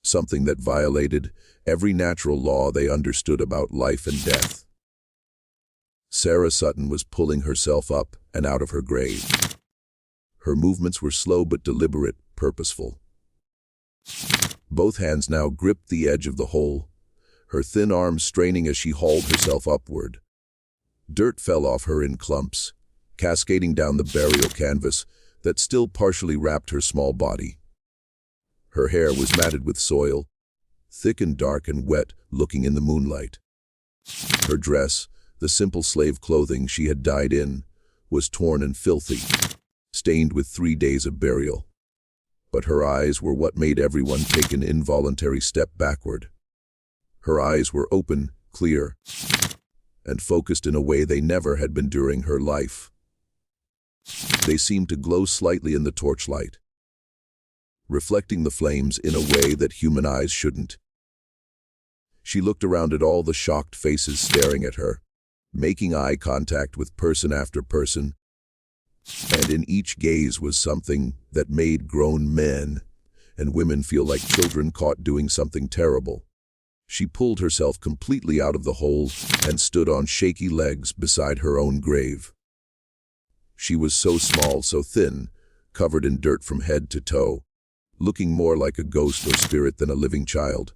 something that violated every natural law they understood about life and death. Sarah Sutton was pulling herself up and out of her grave. Her movements were slow but deliberate, purposeful. Both hands now gripped the edge of the hole, her thin arms straining as she hauled herself upward. Dirt fell off her in clumps, cascading down the burial canvas that still partially wrapped her small body. Her hair was matted with soil, thick and dark and wet looking in the moonlight. Her dress, the simple slave clothing she had died in, was torn and filthy, stained with 3 days of burial. But her eyes were what made everyone take an involuntary step backward. Her eyes were open, clear, and focused in a way they never had been during her life. They seemed to glow slightly in the torchlight, reflecting the flames in a way that human eyes shouldn't. She looked around at all the shocked faces staring at her, making eye contact with person after person, and in each gaze was something that made grown men and women feel like children caught doing something terrible. She pulled herself completely out of the hole and stood on shaky legs beside her own grave. She was so small, so thin, covered in dirt from head to toe, looking more like a ghost or spirit than a living child.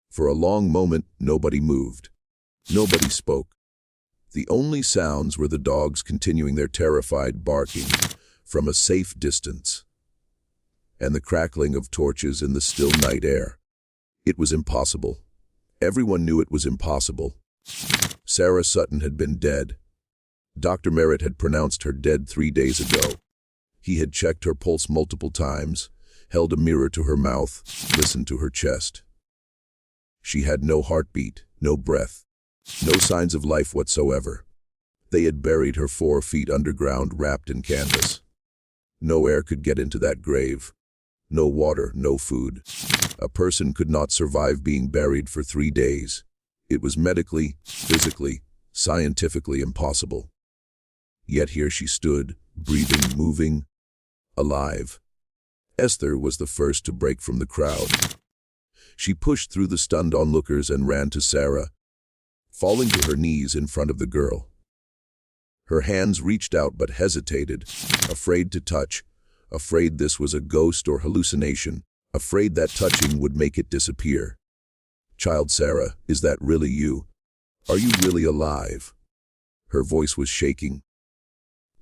For a long moment, nobody moved. Nobody spoke. The only sounds were the dogs continuing their terrified barking from a safe distance, and the crackling of torches in the still night air. It was impossible. Everyone knew it was impossible. Sarah Sutton had been dead. Dr. Merritt had pronounced her dead 3 days ago. He had checked her pulse multiple times, held a mirror to her mouth, listened to her chest. She had no heartbeat, no breath, no signs of life whatsoever. They had buried her 4 feet underground, wrapped in canvas. No air could get into that grave. No water, no food. A person could not survive being buried for 3 days. It was medically, physically, scientifically impossible. Yet here she stood, breathing, moving, alive. Esther was the first to break from the crowd. She pushed through the stunned onlookers and ran to Sarah, falling to her knees in front of the girl. Her hands reached out but hesitated, afraid to touch, afraid this was a ghost or hallucination, afraid that touching would make it disappear. "Child Sarah, is that really you? Are you really alive?" Her voice was shaking,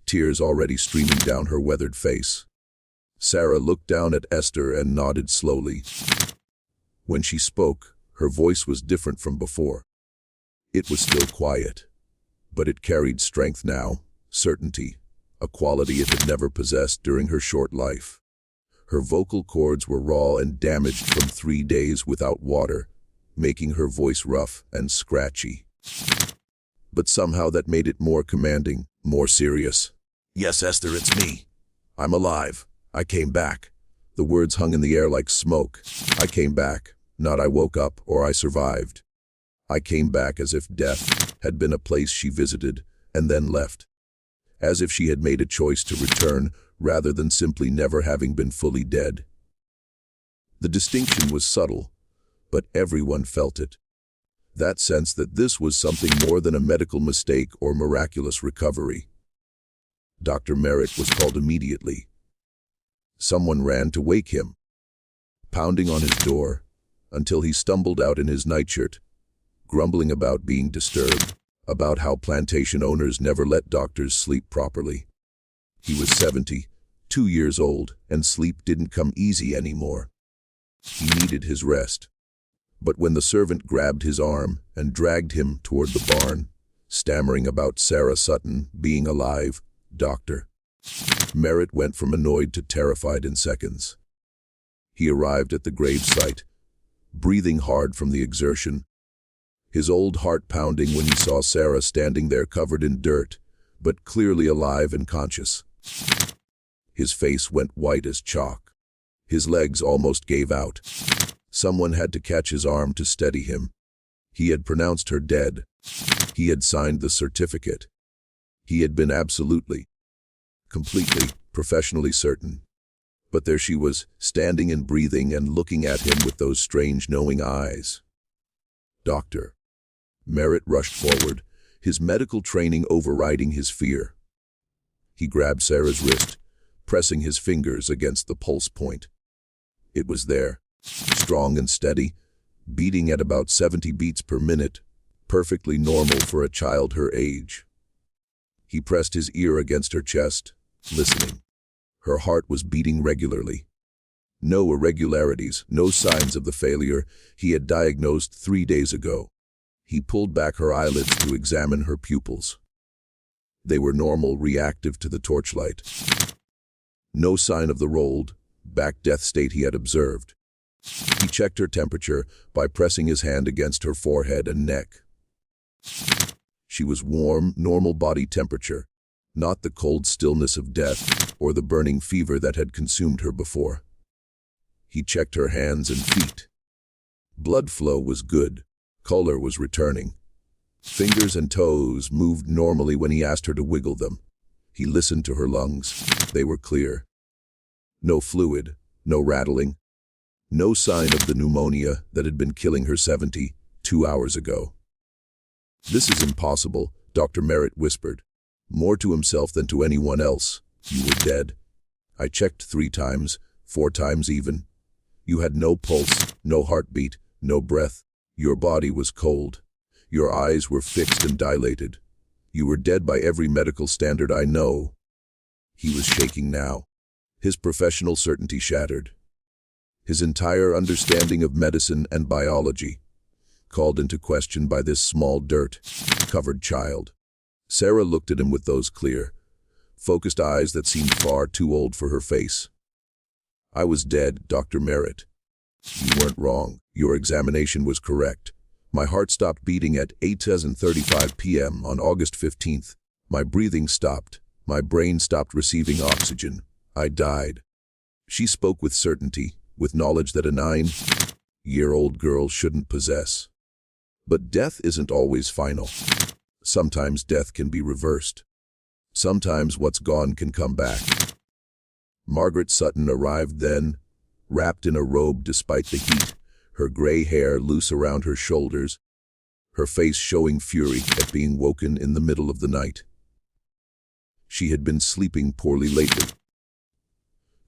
tears already streaming down her weathered face. Sarah looked down at Esther and nodded slowly. When she spoke, her voice was different from before. It was still quiet, but it carried strength now, certainty, a quality it had never possessed during her short life. Her vocal cords were raw and damaged from 3 days without water, making her voice rough and scratchy. But somehow that made it more commanding, more serious. "Yes, Esther, it's me. I'm alive. I came back." The words hung in the air like smoke. I came back, not I woke up or I survived. I came back as if death had been a place she visited and then left. As if she had made a choice to return rather than simply never having been fully dead. The distinction was subtle, but everyone felt it. That sense that this was something more than a medical mistake or miraculous recovery. Dr. Merritt was called immediately. Someone ran to wake him, pounding on his door until he stumbled out in his nightshirt, grumbling about being disturbed, about how plantation owners never let doctors sleep properly. He was 72 years old, and sleep didn't come easy anymore. He needed his rest. But when the servant grabbed his arm and dragged him toward the barn, stammering about Sarah Sutton being alive, Dr. Merritt went from annoyed to terrified in seconds. He arrived at the grave site, breathing hard from the exertion, his old heart pounding when he saw Sarah standing there covered in dirt, but clearly alive and conscious. His face went white as chalk. His legs almost gave out. Someone had to catch his arm to steady him. He had pronounced her dead. He had signed the certificate. He had been absolutely, completely, professionally certain. But there she was, standing and breathing and looking at him with those strange knowing eyes. Dr. Merritt rushed forward, his medical training overriding his fear. He grabbed Sarah's wrist, pressing his fingers against the pulse point. It was there, strong and steady, beating at about 70 beats per minute, perfectly normal for a child her age. He pressed his ear against her chest, listening. Her heart was beating regularly. No irregularities, no signs of the failure he had diagnosed 3 days ago. He pulled back her eyelids to examine her pupils. They were normal, reactive to the torchlight. No sign of the rolled, back death state he had observed. He checked her temperature by pressing his hand against her forehead and neck. She was warm, normal body temperature, not the cold stillness of death or the burning fever that had consumed her before. He checked her hands and feet. Blood flow was good. Color was returning. Fingers and toes moved normally when he asked her to wiggle them. He listened to her lungs. They were clear. No fluid, no rattling, no sign of the pneumonia that had been killing her 72 hours ago. "This is impossible," Dr. Merritt whispered, more to himself than to anyone else. "You were dead. I checked 3 times, 4 times even. You had no pulse, no heartbeat, no breath. Your body was cold. Your eyes were fixed and dilated. You were dead by every medical standard I know." He was shaking now, his professional certainty shattered. His entire understanding of medicine and biology called into question by this small dirt-covered child. Sarah looked at him with those clear, focused eyes that seemed far too old for her face. "I was dead, Dr. Merritt. You weren't wrong. Your examination was correct. My heart stopped beating at 8:35 p.m. on August 15th. My breathing stopped. My brain stopped receiving oxygen. I died." She spoke with certainty, with knowledge that a 9-year-old girl shouldn't possess. But death isn't always final. Sometimes death can be reversed. Sometimes what's gone can come back. Margaret Sutton arrived then, wrapped in a robe despite the heat, her gray hair loose around her shoulders, her face showing fury at being woken in the middle of the night. She had been sleeping poorly lately,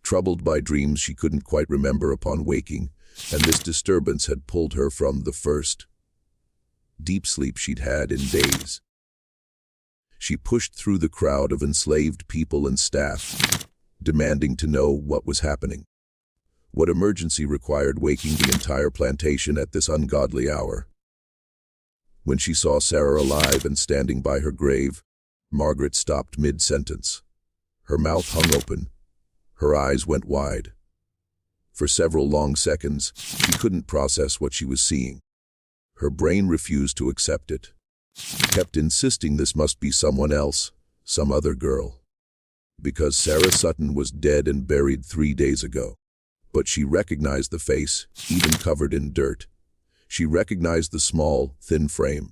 troubled by dreams she couldn't quite remember upon waking, and this disturbance had pulled her from the first deep sleep she'd had in days. She pushed through the crowd of enslaved people and staff, demanding to know what was happening. What emergency required waking the entire plantation at this ungodly hour? When she saw Sarah alive and standing by her grave, Margaret stopped mid-sentence. Her mouth hung open. Her eyes went wide. For several long seconds, she couldn't process what she was seeing. Her brain refused to accept it. Kept insisting this must be someone else, some other girl. Because Sarah Sutton was dead and buried 3 days ago. But she recognized the face, even covered in dirt. She recognized the small, thin frame.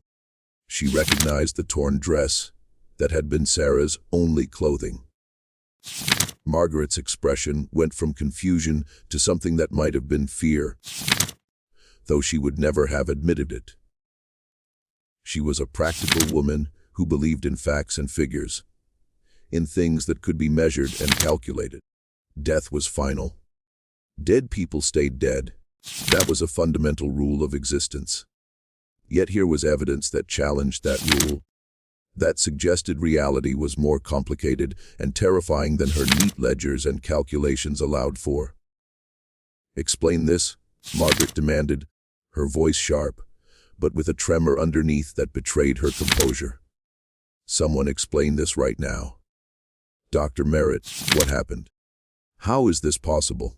She recognized the torn dress that had been Sarah's only clothing. Margaret's expression went from confusion to something that might have been fear, though she would never have admitted it. She was a practical woman who believed in facts and figures, in things that could be measured and calculated. Death was final. Dead people stayed dead. That was a fundamental rule of existence. Yet here was evidence that challenged that rule, that suggested reality was more complicated and terrifying than her neat ledgers and calculations allowed for. "Explain this," Margaret demanded, her voice sharp, but with a tremor underneath that betrayed her composure. "Someone explain this right now. Dr. Merritt, what happened? How is this possible?"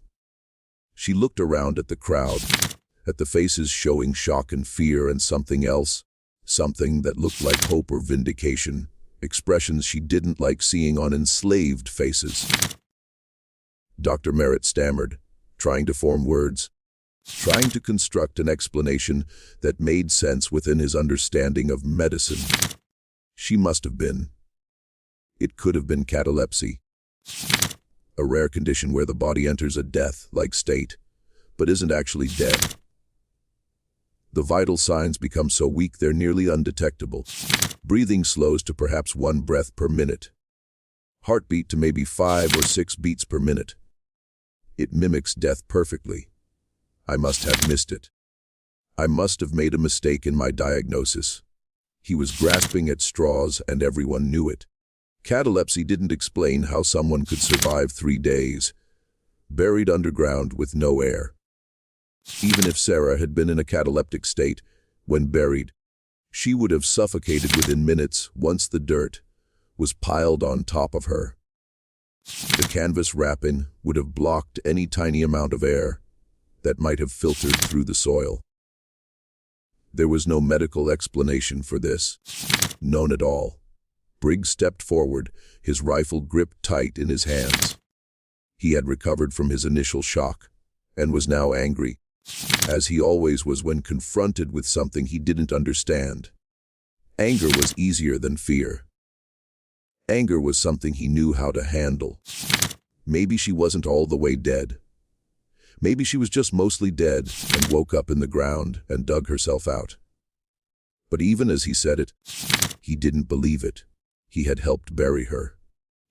She looked around at the crowd, at the faces showing shock and fear and something else, something that looked like hope or vindication, expressions she didn't like seeing on enslaved faces. Dr. Merritt stammered, trying to form words, trying to construct an explanation that made sense within his understanding of medicine. She must have been. It could have been catalepsy, a rare condition where the body enters a death-like state, but isn't actually dead. The vital signs become so weak they're nearly undetectable. Breathing slows to perhaps 1 breath per minute. Heartbeat to maybe 5 or 6 beats per minute. It mimics death perfectly. I must have missed it. I must have made a mistake in my diagnosis. He was grasping at straws, and everyone knew it. Catalepsy didn't explain how someone could survive 3 days, buried underground with no air. Even if Sarah had been in a cataleptic state, when buried, she would have suffocated within minutes once the dirt was piled on top of her. The canvas wrapping would have blocked any tiny amount of air that might have filtered through the soil. There was no medical explanation for this. None at all. Briggs stepped forward, his rifle gripped tight in his hands. He had recovered from his initial shock and was now angry, as he always was when confronted with something he didn't understand. Anger was easier than fear. Anger was something he knew how to handle. Maybe she wasn't all the way dead. Maybe she was just mostly dead and woke up in the ground and dug herself out. But even as he said it, he didn't believe it. He had helped bury her.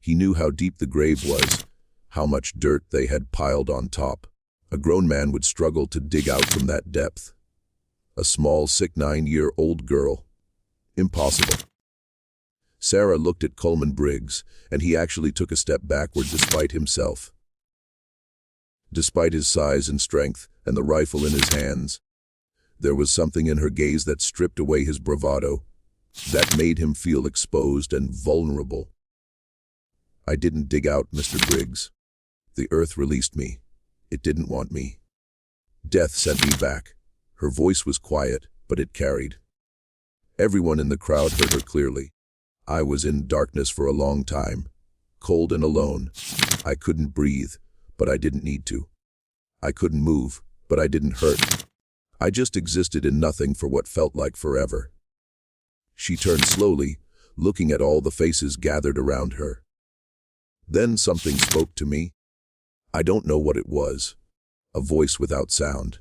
He knew how deep the grave was, how much dirt they had piled on top. A grown man would struggle to dig out from that depth. A small, sick 9-year-old girl. Impossible. Sarah looked at Coleman Briggs, and he actually took a step backward despite himself. Despite his size and strength and the rifle in his hands, there was something in her gaze that stripped away his bravado, that made him feel exposed and vulnerable. I didn't dig out, Mr. Briggs. The earth released me. It didn't want me. Death sent me back. Her voice was quiet, but it carried. Everyone in the crowd heard her clearly. I was in darkness for a long time, cold and alone. I couldn't breathe, but I didn't need to. I couldn't move, but I didn't hurt. I just existed in nothing for what felt like forever. She turned slowly, looking at all the faces gathered around her. Then something spoke to me. I don't know what it was. A voice without sound.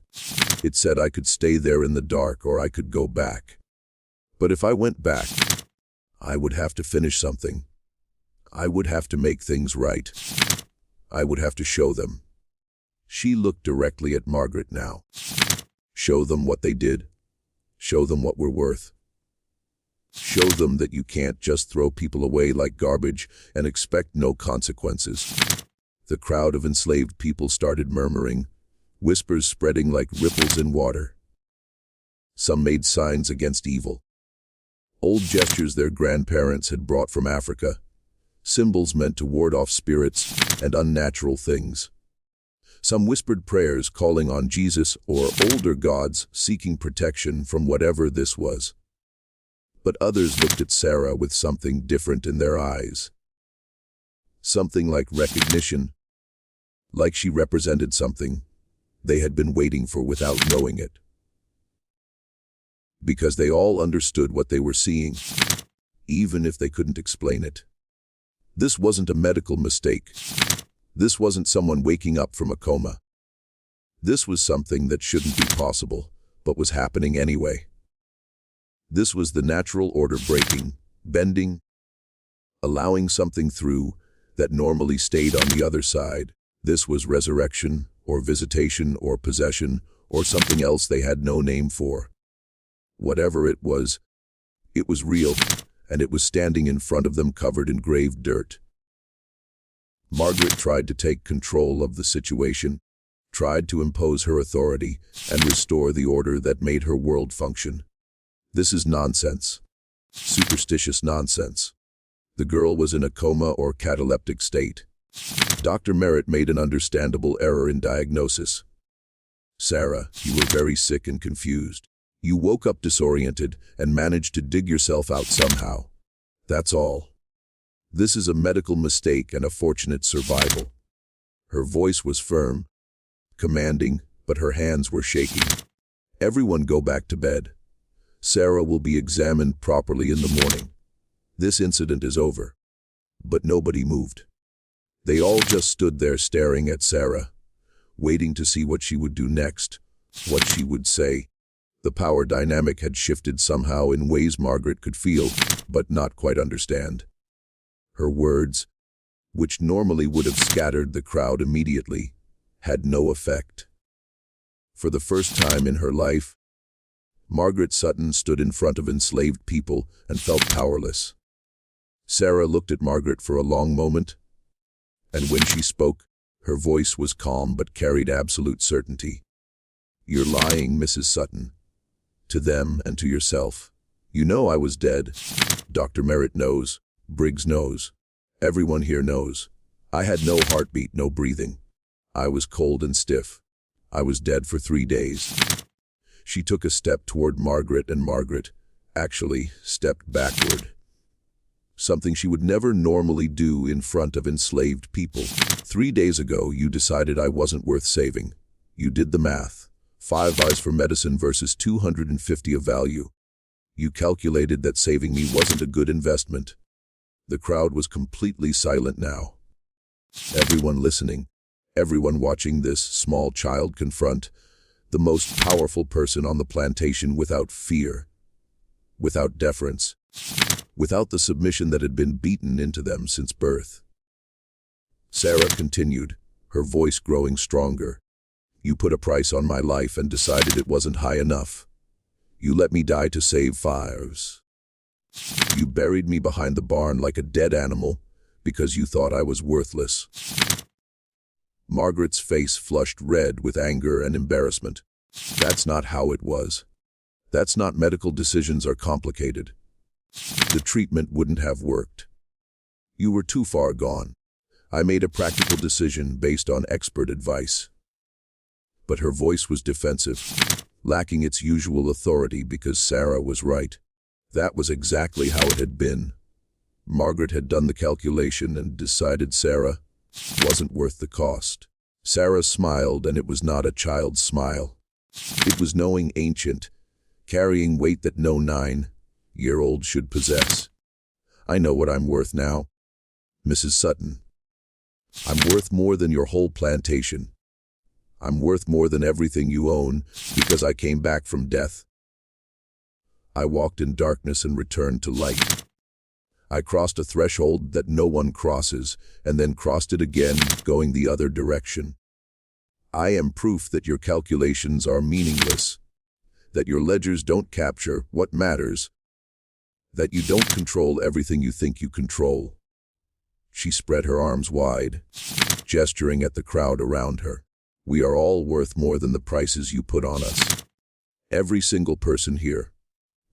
It said I could stay there in the dark or I could go back. But if I went back, I would have to finish something. I would have to make things right. I would have to show them. She looked directly at Margaret now. Show them what they did. Show them what we're worth. Show them that you can't just throw people away like garbage and expect no consequences. The crowd of enslaved people started murmuring, whispers spreading like ripples in water. Some made signs against evil. Old gestures their grandparents had brought from Africa, symbols meant to ward off spirits and unnatural things. Some whispered prayers calling on Jesus or older gods seeking protection from whatever this was. But others looked at Sarah with something different in their eyes. Something like recognition, like she represented something they had been waiting for without knowing it. Because they all understood what they were seeing, even if they couldn't explain it. This wasn't a medical mistake. This wasn't someone waking up from a coma. This was something that shouldn't be possible, but was happening anyway. This was the natural order breaking, bending, allowing something through that normally stayed on the other side. This was resurrection, or visitation, or possession, or something else they had no name for. Whatever it was real, and it was standing in front of them covered in grave dirt. Margaret tried to take control of the situation, tried to impose her authority and restore the order that made her world function. This is nonsense. Superstitious nonsense. The girl was in a coma or cataleptic state. Dr. Merritt made an understandable error in diagnosis. Sarah, you were very sick and confused. You woke up disoriented and managed to dig yourself out somehow. That's all. This is a medical mistake and a fortunate survival. Her voice was firm, commanding, but her hands were shaking. Everyone go back to bed. Sarah will be examined properly in the morning. This incident is over. But nobody moved. They all just stood there staring at Sarah, waiting to see what she would do next, what she would say. The power dynamic had shifted somehow in ways Margaret could feel, but not quite understand. Her words, which normally would have scattered the crowd immediately, had no effect. For the first time in her life, Margaret Sutton stood in front of enslaved people and felt powerless. Sarah looked at Margaret for a long moment, and when she spoke, her voice was calm but carried absolute certainty. "You're lying, Mrs. Sutton. To them and to yourself. You know I was dead. Dr. Merritt knows. Briggs knows. Everyone here knows. I had no heartbeat, no breathing. I was cold and stiff. I was dead for 3 days." She took a step toward Margaret, and Margaret, actually, stepped backward. Something she would never normally do in front of enslaved people. "3 days ago, you decided I wasn't worth saving. You did the math. 5 eyes for medicine versus 250 of value. You calculated that saving me wasn't a good investment." The crowd was completely silent now. Everyone listening, everyone watching this small child confront the most powerful person on the plantation without fear, without deference, without the submission that had been beaten into them since birth. Sarah continued, her voice growing stronger. "You put a price on my life and decided it wasn't high enough. You let me die to save 5. You buried me behind the barn like a dead animal because you thought I was worthless." Margaret's face flushed red with anger and embarrassment. "That's not how it was. That's not. Medical decisions are complicated. The treatment wouldn't have worked. You were too far gone. I made a practical decision based on expert advice." But her voice was defensive, lacking its usual authority because Sarah was right. That was exactly how it had been. Margaret had done the calculation and decided Sarah wasn't worth the cost. Sarah smiled, and it was not a child's smile. It was knowing ancient, carrying weight that no 9-year-old should possess. "I know what I'm worth now, Mrs. Sutton. I'm worth more than your whole plantation. I'm worth more than everything you own because I came back from death. I walked in darkness and returned to light. I crossed a threshold that no one crosses, and then crossed it again, going the other direction. I am proof that your calculations are meaningless, that your ledgers don't capture what matters, that you don't control everything you think you control." She spread her arms wide, gesturing at the crowd around her. "We are all worth more than the prices you put on us. Every single person here.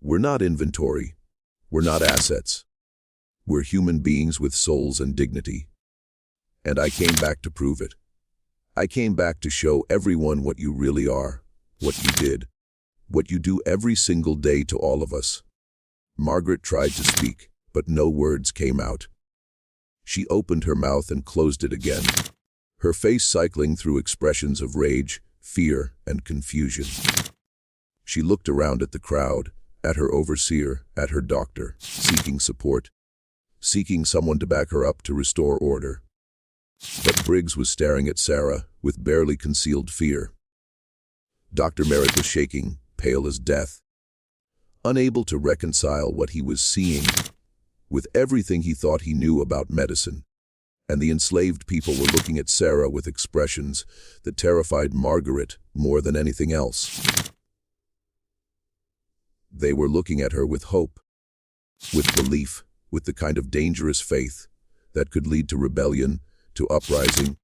We're not inventory. We're not assets. We're human beings with souls and dignity. And I came back to prove it. I came back to show everyone what you really are, what you did, what you do every single day to all of us." Margaret tried to speak, but no words came out. She opened her mouth and closed it again, her face cycling through expressions of rage, fear, and confusion. She looked around at the crowd, at her overseer, at her doctor, seeking support, seeking someone to back her up to restore order. But Briggs was staring at Sarah with barely concealed fear. Dr. Merritt was shaking, pale as death, unable to reconcile what he was seeing with everything he thought he knew about medicine. And the enslaved people were looking at Sarah with expressions that terrified Margaret more than anything else. They were looking at her with hope, with belief, with the kind of dangerous faith that could lead to rebellion, to uprising,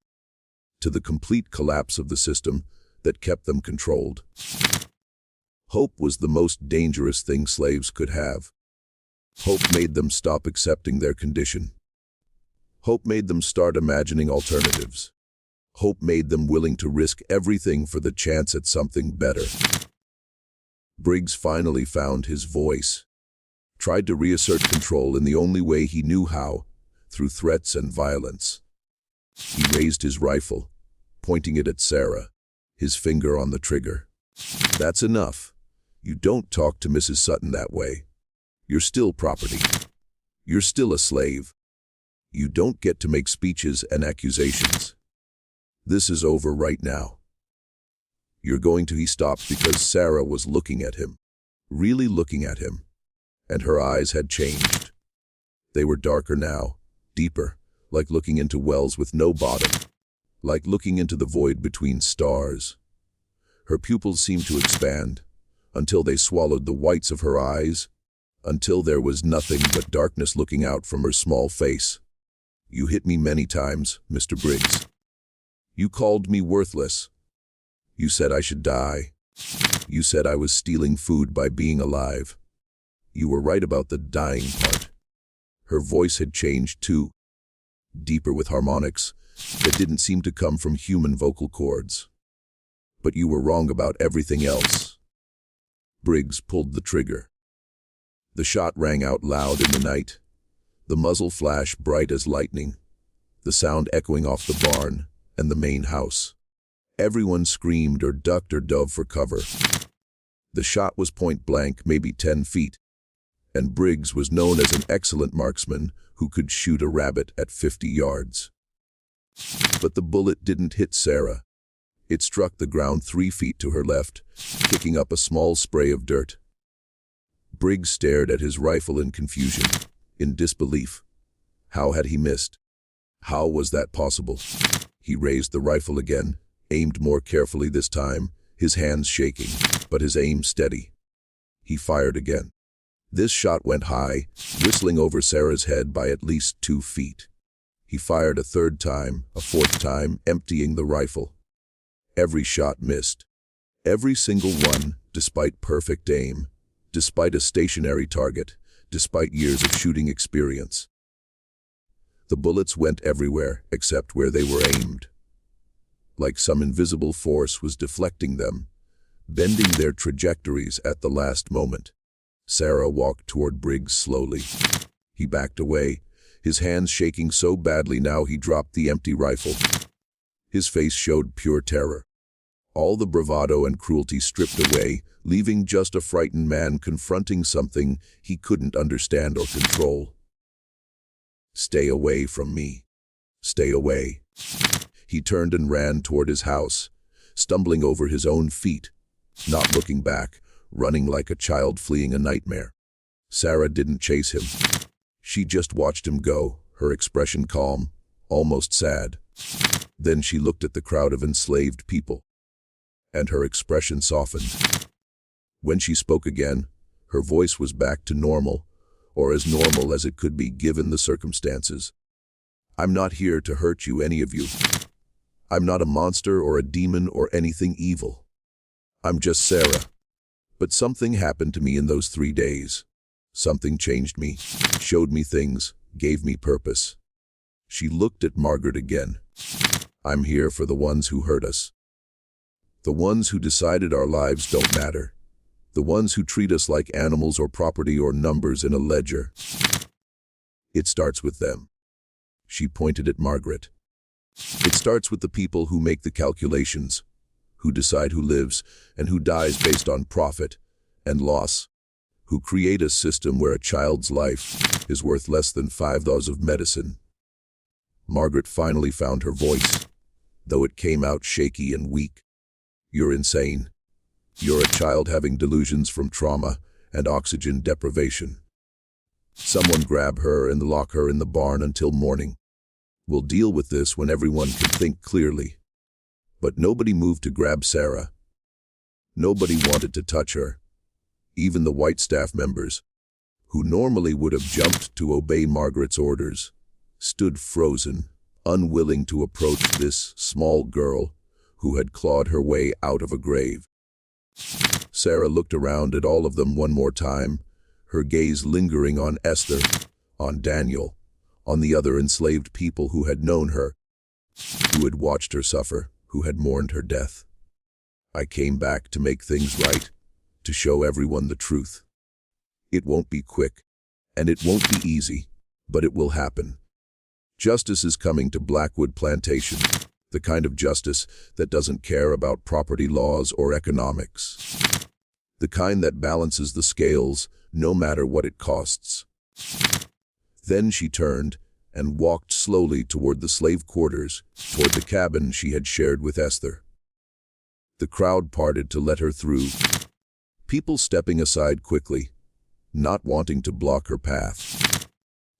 to the complete collapse of the system that kept them controlled. Hope was the most dangerous thing slaves could have. Hope made them stop accepting their condition. Hope made them start imagining alternatives. Hope made them willing to risk everything for the chance at something better. Briggs finally found his voice, tried to reassert control in the only way he knew how, through threats and violence. He raised his rifle, pointing it at Sarah, his finger on the trigger. "That's enough. You don't talk to Mrs. Sutton that way. You're still property. You're still a slave. You don't get to make speeches and accusations. This is over right now. You're going to..." He stopped because Sarah was looking at him, really looking at him, and her eyes had changed. They were darker now, deeper, like looking into wells with no bottom, like looking into the void between stars. Her pupils seemed to expand, until they swallowed the whites of her eyes, until there was nothing but darkness looking out from her small face. "You hit me many times, Mr. Briggs. You called me worthless. You said I should die. You said I was stealing food by being alive. You were right about the dying part." Her voice had changed too, deeper with harmonics that didn't seem to come from human vocal cords. "But you were wrong about everything else." Briggs pulled the trigger. The shot rang out loud in the night, the muzzle flash bright as lightning, the sound echoing off the barn and the main house. Everyone screamed or ducked or dove for cover. The shot was point blank, maybe 10 feet, and Briggs was known as an excellent marksman who could shoot a rabbit at 50 yards. But the bullet didn't hit Sarah. It struck the ground 3 feet to her left, kicking up a small spray of dirt. Briggs stared at his rifle in confusion, in disbelief. How had he missed? How was that possible? He raised the rifle again, aimed more carefully this time, his hands shaking, but his aim steady. He fired again. This shot went high, whistling over Sarah's head by at least 2 feet. He fired a third time, a fourth time, emptying the rifle. Every shot missed. Every single one, despite perfect aim, despite a stationary target, despite years of shooting experience. The bullets went everywhere except where they were aimed. Like some invisible force was deflecting them, bending their trajectories at the last moment. Sarah walked toward Briggs slowly. He backed away, his hands shaking so badly now he dropped the empty rifle. His face showed pure terror. All the bravado and cruelty stripped away, leaving just a frightened man confronting something he couldn't understand or control. "Stay away from me. Stay away." He turned and ran toward his house, stumbling over his own feet, not looking back, running like a child fleeing a nightmare. Sarah didn't chase him. She just watched him go, her expression calm, almost sad. Then she looked at the crowd of enslaved people, and her expression softened. When she spoke again, her voice was back to normal, or as normal as it could be given the circumstances. "I'm not here to hurt you, any of you. I'm not a monster or a demon or anything evil. I'm just Sarah. But something happened to me in those 3 days. Something changed me, showed me things, gave me purpose." She looked at Margaret again. "I'm here for the ones who hurt us. The ones who decided our lives don't matter. The ones who treat us like animals or property or numbers in a ledger. It starts with them." She pointed at Margaret. "It starts with the people who make the calculations, who decide who lives and who dies based on profit and loss, who create a system where a child's life is worth less than $5 of medicine." Margaret finally found her voice, though it came out shaky and weak. "You're insane. You're a child having delusions from trauma and oxygen deprivation. Someone grab her and lock her in the barn until morning. We'll deal with this when everyone can think clearly." But nobody moved to grab Sarah. Nobody wanted to touch her. Even the white staff members, who normally would have jumped to obey Margaret's orders, stood frozen, unwilling to approach this small girl who had clawed her way out of a grave. Sarah looked around at all of them one more time, her gaze lingering on Esther, on Daniel, on the other enslaved people who had known her, who had watched her suffer, who had mourned her death. "I came back to make things right, to show everyone the truth. It won't be quick, and it won't be easy, but it will happen. Justice is coming to Blackwood Plantation, the kind of justice that doesn't care about property laws or economics. The kind that balances the scales, no matter what it costs." Then she turned and walked slowly toward the slave quarters, toward the cabin she had shared with Esther. The crowd parted to let her through, people stepping aside quickly, not wanting to block her path.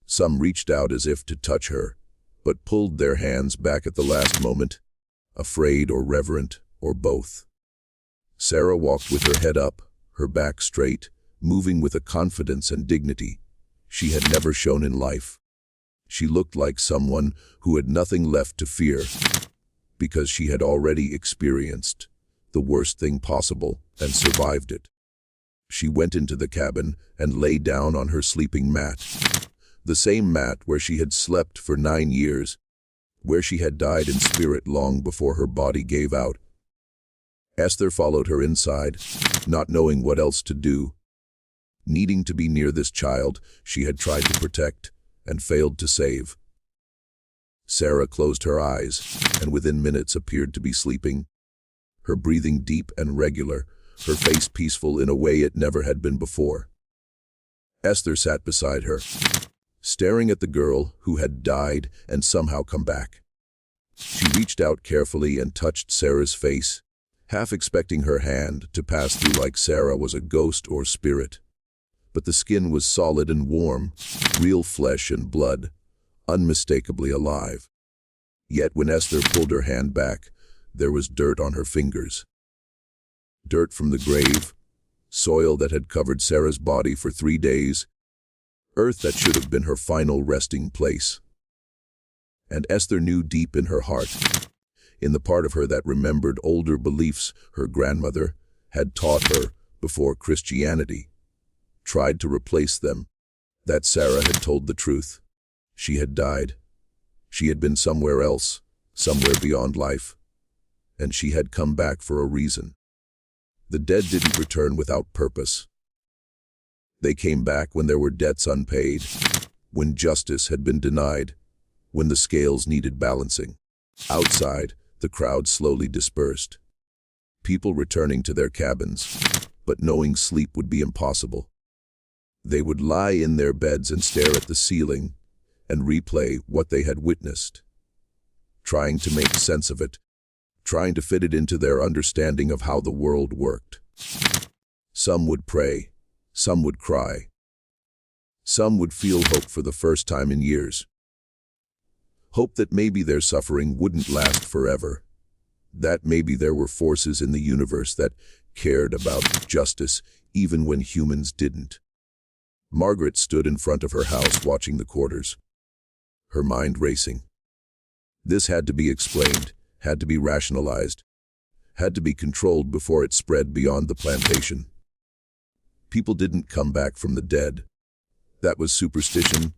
Some reached out as if to touch her, but pulled their hands back at the last moment, afraid or reverent, or both. Sarah walked with her head up, her back straight, moving with a confidence and dignity she had never shown in life. She looked like someone who had nothing left to fear, because she had already experienced the worst thing possible and survived it. She went into the cabin and lay down on her sleeping mat, the same mat where she had slept for 9 years, where she had died in spirit long before her body gave out. Esther followed her inside, not knowing what else to do. Needing to be near this child she had tried to protect and failed to save. Sarah closed her eyes and within minutes appeared to be sleeping, her breathing deep and regular, her face peaceful in a way it never had been before. Esther sat beside her, staring at the girl who had died and somehow come back. She reached out carefully and touched Sarah's face, half expecting her hand to pass through like Sarah was a ghost or spirit. But the skin was solid and warm, real flesh and blood, unmistakably alive. Yet when Esther pulled her hand back, there was dirt on her fingers. Dirt from the grave, soil that had covered Sarah's body for 3 days, earth that should have been her final resting place. And Esther knew deep in her heart, in the part of her that remembered older beliefs her grandmother had taught her before Christianity tried to replace them, that Sarah had told the truth. She had died. She had been somewhere else, somewhere beyond life. And she had come back for a reason. The dead didn't return without purpose. They came back when there were debts unpaid, when justice had been denied, when the scales needed balancing. Outside, the crowd slowly dispersed. People returning to their cabins, but knowing sleep would be impossible. They would lie in their beds and stare at the ceiling and replay what they had witnessed, trying to make sense of it, trying to fit it into their understanding of how the world worked. Some would pray, some would cry, some would feel hope for the first time in years. Hope that maybe their suffering wouldn't last forever, that maybe there were forces in the universe that cared about justice even when humans didn't. Margaret stood in front of her house watching the quarters, her mind racing. This had to be explained, had to be rationalized, had to be controlled before it spread beyond the plantation. People didn't come back from the dead. That was superstition,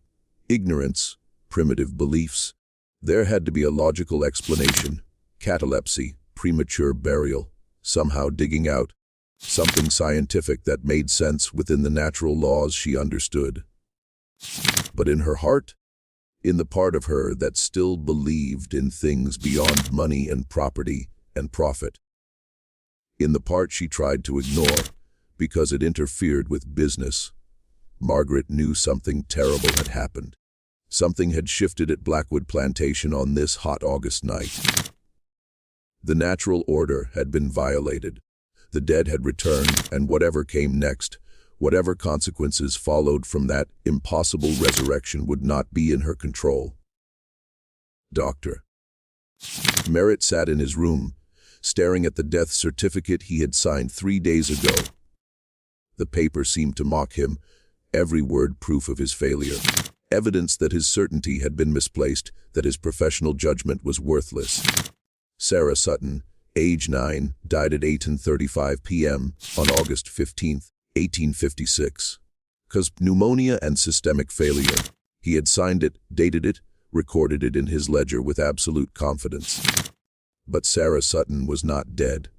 ignorance, primitive beliefs. There had to be a logical explanation, catalepsy, premature burial, somehow digging out something scientific that made sense within the natural laws she understood. But in her heart, in the part of her that still believed in things beyond money and property and profit, in the part she tried to ignore because it interfered with business, Margaret knew something terrible had happened. Something had shifted at Blackwood Plantation on this hot August night. The natural order had been violated. The dead had returned, and whatever came next, whatever consequences followed from that impossible resurrection would not be in her control. Doctor. Merritt sat in his room, staring at the death certificate he had signed 3 days ago. The paper seemed to mock him, every word proof of his failure, evidence that his certainty had been misplaced, that his professional judgment was worthless. Sarah Sutton, age 9, died at 8:35 p.m. on August 15, 1856. Cause pneumonia and systemic failure. He had signed it, dated it, recorded it in his ledger with absolute confidence. But Sarah Sutton was not dead.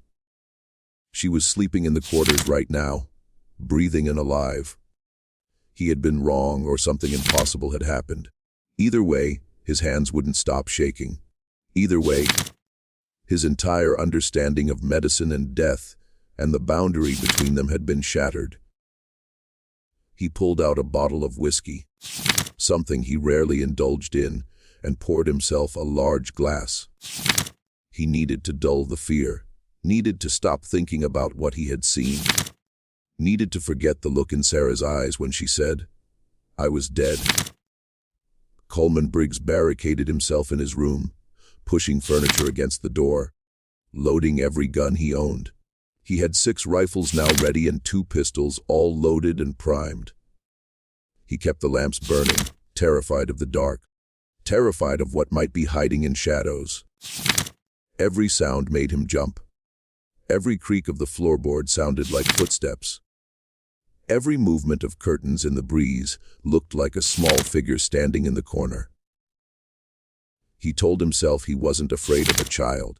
She was sleeping in the quarters right now, breathing and alive. He had been wrong or something impossible had happened. Either way, his hands wouldn't stop shaking. Either way, his entire understanding of medicine and death and the boundary between them had been shattered. He pulled out a bottle of whiskey, something he rarely indulged in, and poured himself a large glass. He needed to dull the fear, needed to stop thinking about what he had seen, needed to forget the look in Sarah's eyes when she said, "I was dead." Coleman Briggs barricaded himself in his room, pushing furniture against the door, loading every gun he owned. He had 6 rifles now ready and 2 pistols, all loaded and primed. He kept the lamps burning, terrified of the dark, terrified of what might be hiding in shadows. Every sound made him jump. Every creak of the floorboard sounded like footsteps. Every movement of curtains in the breeze looked like a small figure standing in the corner. He told himself he wasn't afraid of a child.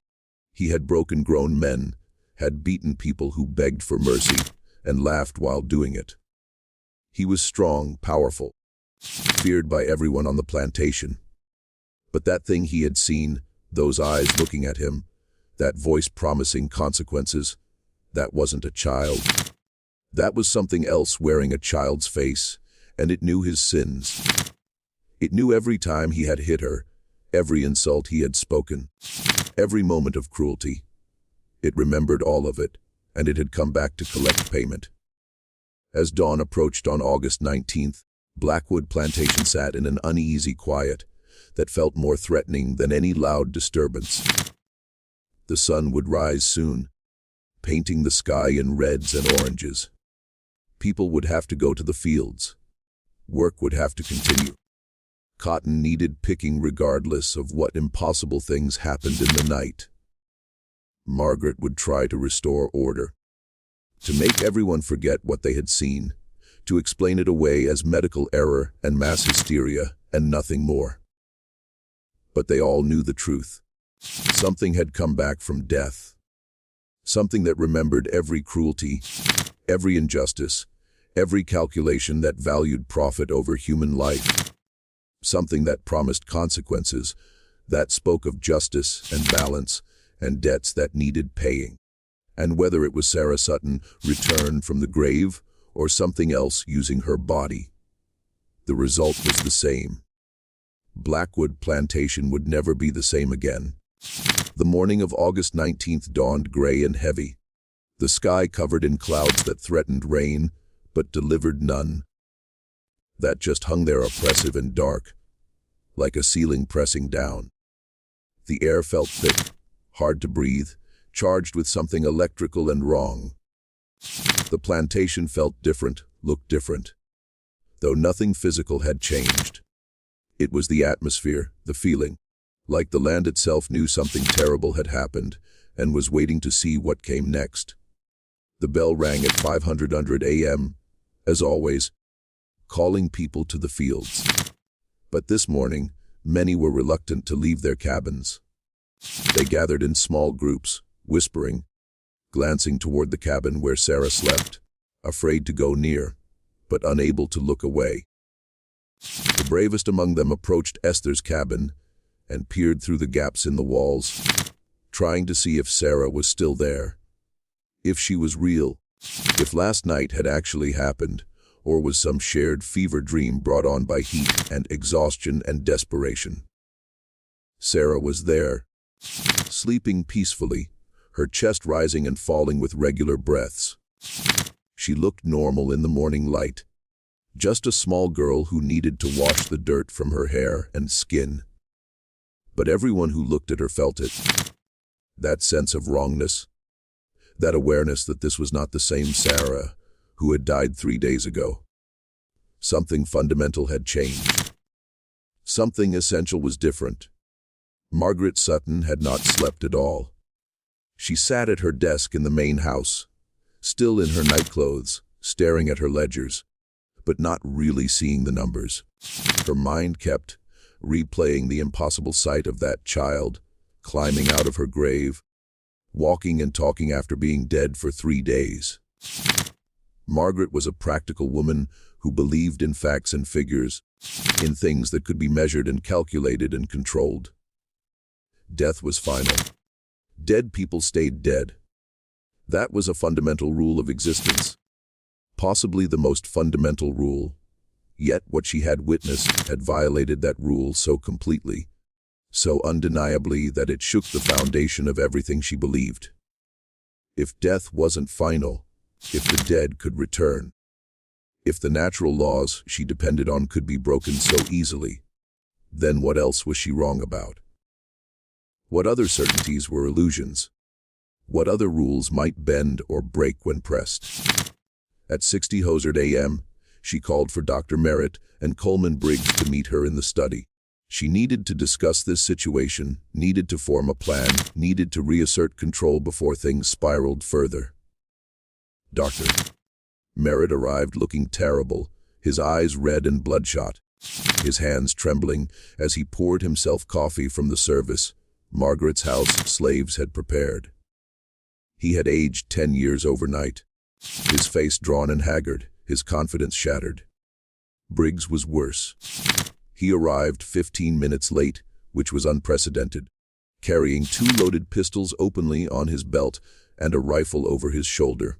He had broken grown men, had beaten people who begged for mercy, and laughed while doing it. He was strong, powerful, feared by everyone on the plantation. But that thing he had seen, those eyes looking at him, that voice promising consequences, that wasn't a child. That was something else wearing a child's face, and it knew his sins. It knew every time he had hit her, every insult he had spoken, every moment of cruelty. It remembered all of it, and it had come back to collect payment. As dawn approached on August 19th, Blackwood Plantation sat in an uneasy quiet that felt more threatening than any loud disturbance. The sun would rise soon, painting the sky in reds and oranges. People would have to go to the fields. Work would have to continue. Cotton needed picking regardless of what impossible things happened in the night. Margaret would try to restore order, to make everyone forget what they had seen, to explain it away as medical error and mass hysteria and nothing more. But they all knew the truth. Something had come back from death. Something that remembered every cruelty, every injustice, every calculation that valued profit over human life. Something that promised consequences, that spoke of justice and balance and debts that needed paying. And whether it was Sarah Sutton returned from the grave or something else using her body, the result was the same. Blackwood Plantation would never be the same again. The morning of August 19th dawned gray and heavy, the sky covered in clouds that threatened rain but delivered none. That just hung there oppressive and dark, like a ceiling pressing down. The air felt thick, hard to breathe, charged with something electrical and wrong. The plantation felt different, looked different, though nothing physical had changed. It was the atmosphere, the feeling, like the land itself knew something terrible had happened and was waiting to see what came next. The bell rang at 500 a.m., as always, calling people to the fields. But this morning, many were reluctant to leave their cabins. They gathered in small groups, whispering, glancing toward the cabin where Sarah slept, afraid to go near, but unable to look away. The bravest among them approached Esther's cabin and peered through the gaps in the walls, trying to see if Sarah was still there, if she was real, if last night had actually happened, or was some shared fever dream brought on by heat and exhaustion and desperation. Sarah was there, sleeping peacefully, her chest rising and falling with regular breaths. She looked normal in the morning light, just a small girl who needed to wash the dirt from her hair and skin. But everyone who looked at her felt it, that sense of wrongness, that awareness that this was not the same Sarah who had died 3 days ago. Something fundamental had changed. Something essential was different. Margaret Sutton had not slept at all. She sat at her desk in the main house, still in her nightclothes, staring at her ledgers, but not really seeing the numbers. Her mind kept replaying the impossible sight of that child, climbing out of her grave, walking and talking after being dead for 3 days. Margaret was a practical woman who believed in facts and figures, in things that could be measured and calculated and controlled. Death was final. Dead people stayed dead. That was a fundamental rule of existence, possibly the most fundamental rule. Yet what she had witnessed had violated that rule so completely, so undeniably that it shook the foundation of everything she believed. If death wasn't final, if the dead could return, if the natural laws she depended on could be broken so easily, then what else was she wrong about? What other certainties were illusions? What other rules might bend or break when pressed? At 60 Hozard a.m., she called for Dr. Merritt and Coleman Briggs to meet her in the study. She needed to discuss this situation, needed to form a plan, needed to reassert control before things spiraled further. Dr. Merritt arrived looking terrible, his eyes red and bloodshot, his hands trembling as he poured himself coffee from the service Margaret's house slaves had prepared. He had aged 10 years overnight, his face drawn and haggard, his confidence shattered. Briggs was worse. He arrived 15 minutes late, which was unprecedented, carrying 2 loaded pistols openly on his belt and a rifle over his shoulder.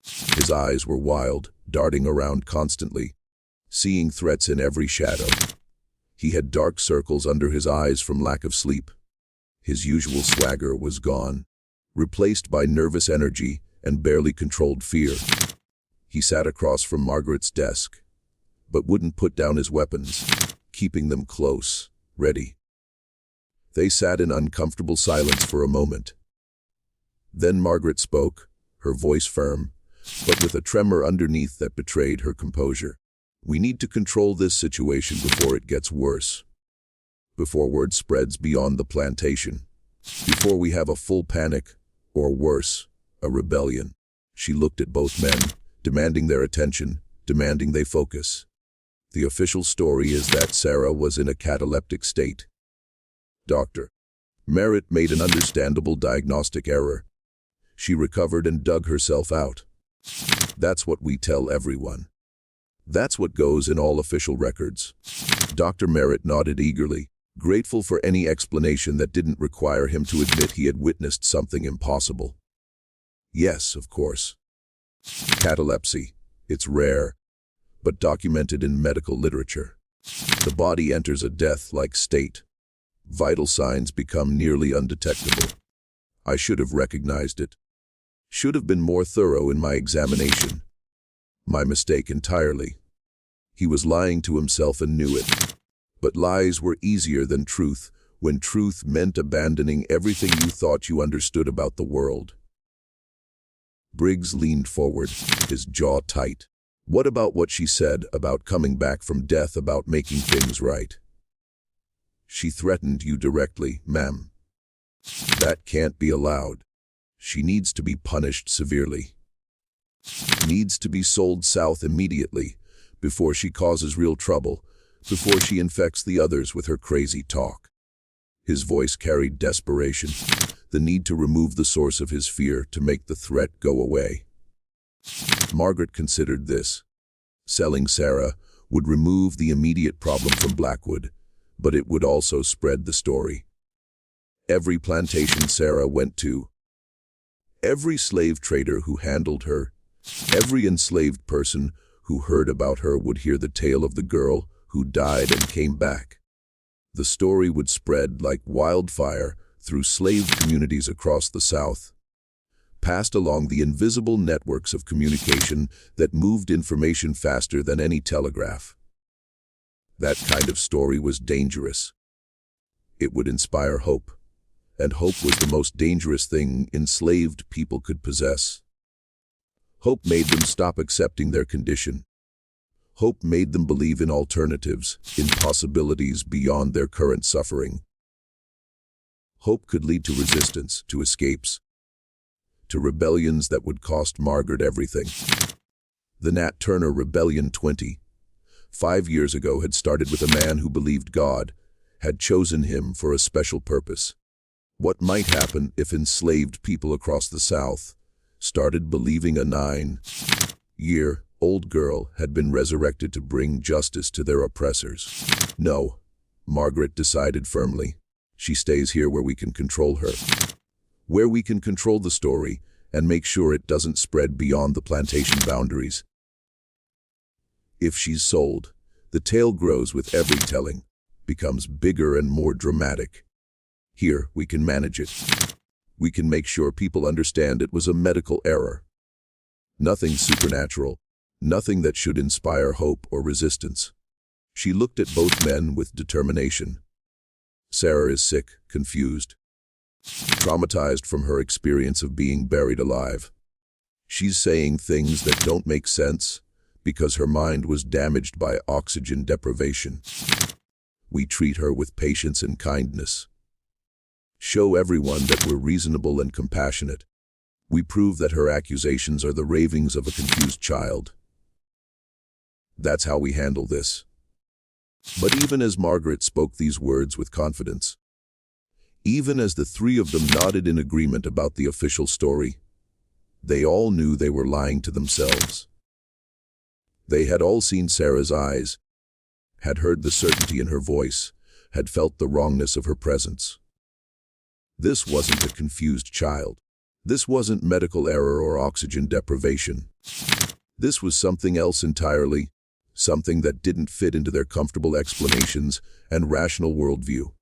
His eyes were wild, darting around constantly, seeing threats in every shadow. He had dark circles under his eyes from lack of sleep. His usual swagger was gone, replaced by nervous energy and barely controlled fear. He sat across from Margaret's desk, but wouldn't put down his weapons, keeping them close, ready. They sat in uncomfortable silence for a moment. Then Margaret spoke, her voice firm, but with a tremor underneath that betrayed her composure. We need to control this situation before it gets worse, before word spreads beyond the plantation, before we have a full panic, or worse, a rebellion. She looked at both men, demanding their attention, demanding they focus. The official story is that Sarah was in a cataleptic state. Dr. Merritt made an understandable diagnostic error. She recovered and dug herself out. That's what we tell everyone. That's what goes in all official records. Dr. Merritt nodded eagerly, grateful for any explanation that didn't require him to admit he had witnessed something impossible. Yes, of course. Catalepsy. It's rare, but documented in medical literature. The body enters a death-like state. Vital signs become nearly undetectable. I should have recognized it. Should have been more thorough in my examination. My mistake entirely. He was lying to himself and knew it. But lies were easier than truth, when truth meant abandoning everything you thought you understood about the world. Briggs leaned forward, his jaw tight. What about what she said about coming back from death, about making things right? She threatened you directly, ma'am. That can't be allowed. She needs to be punished severely. Needs to be sold south immediately, before she causes real trouble, before she infects the others with her crazy talk. His voice carried desperation, the need to remove the source of his fear, to make the threat go away. Margaret considered this. Selling Sarah would remove the immediate problem from Blackwood, but it would also spread the story. Every plantation Sarah went to, every slave trader who handled her, every enslaved person who heard about her would hear the tale of the girl who died and came back. The story would spread like wildfire through slave communities across the South, passed along the invisible networks of communication that moved information faster than any telegraph. That kind of story was dangerous. It would inspire hope, and hope was the most dangerous thing enslaved people could possess. Hope made them stop accepting their condition. Hope made them believe in alternatives, in possibilities beyond their current suffering. Hope could lead to resistance, to escapes, to rebellions that would cost Margaret everything. The Nat Turner Rebellion 25 years ago had started with a man who believed God had chosen him for a special purpose. What might happen if enslaved people across the South started believing a 9-year-old girl had been resurrected to bring justice to their oppressors? No, Margaret decided firmly. She stays here where we can control her, where we can control the story and make sure it doesn't spread beyond the plantation boundaries. If she's sold, the tale grows with every telling, becomes bigger and more dramatic. Here, we can manage it. We can make sure people understand it was a medical error. Nothing supernatural, nothing that should inspire hope or resistance. She looked at both men with determination. Sarah is sick, confused. traumatized from her experience of being buried alive. She's saying things that don't make sense because her mind was damaged by oxygen deprivation. We treat her with patience and kindness. Show everyone that we're reasonable and compassionate. We prove that her accusations are the ravings of a confused child. That's how we handle this. But even as Margaret spoke these words with confidence, even as the three of them nodded in agreement about the official story, they all knew they were lying to themselves. They had all seen Sarah's eyes, had heard the certainty in her voice, had felt the wrongness of her presence. This wasn't a confused child. This wasn't medical error or oxygen deprivation. This was something else entirely, something that didn't fit into their comfortable explanations and rational worldview.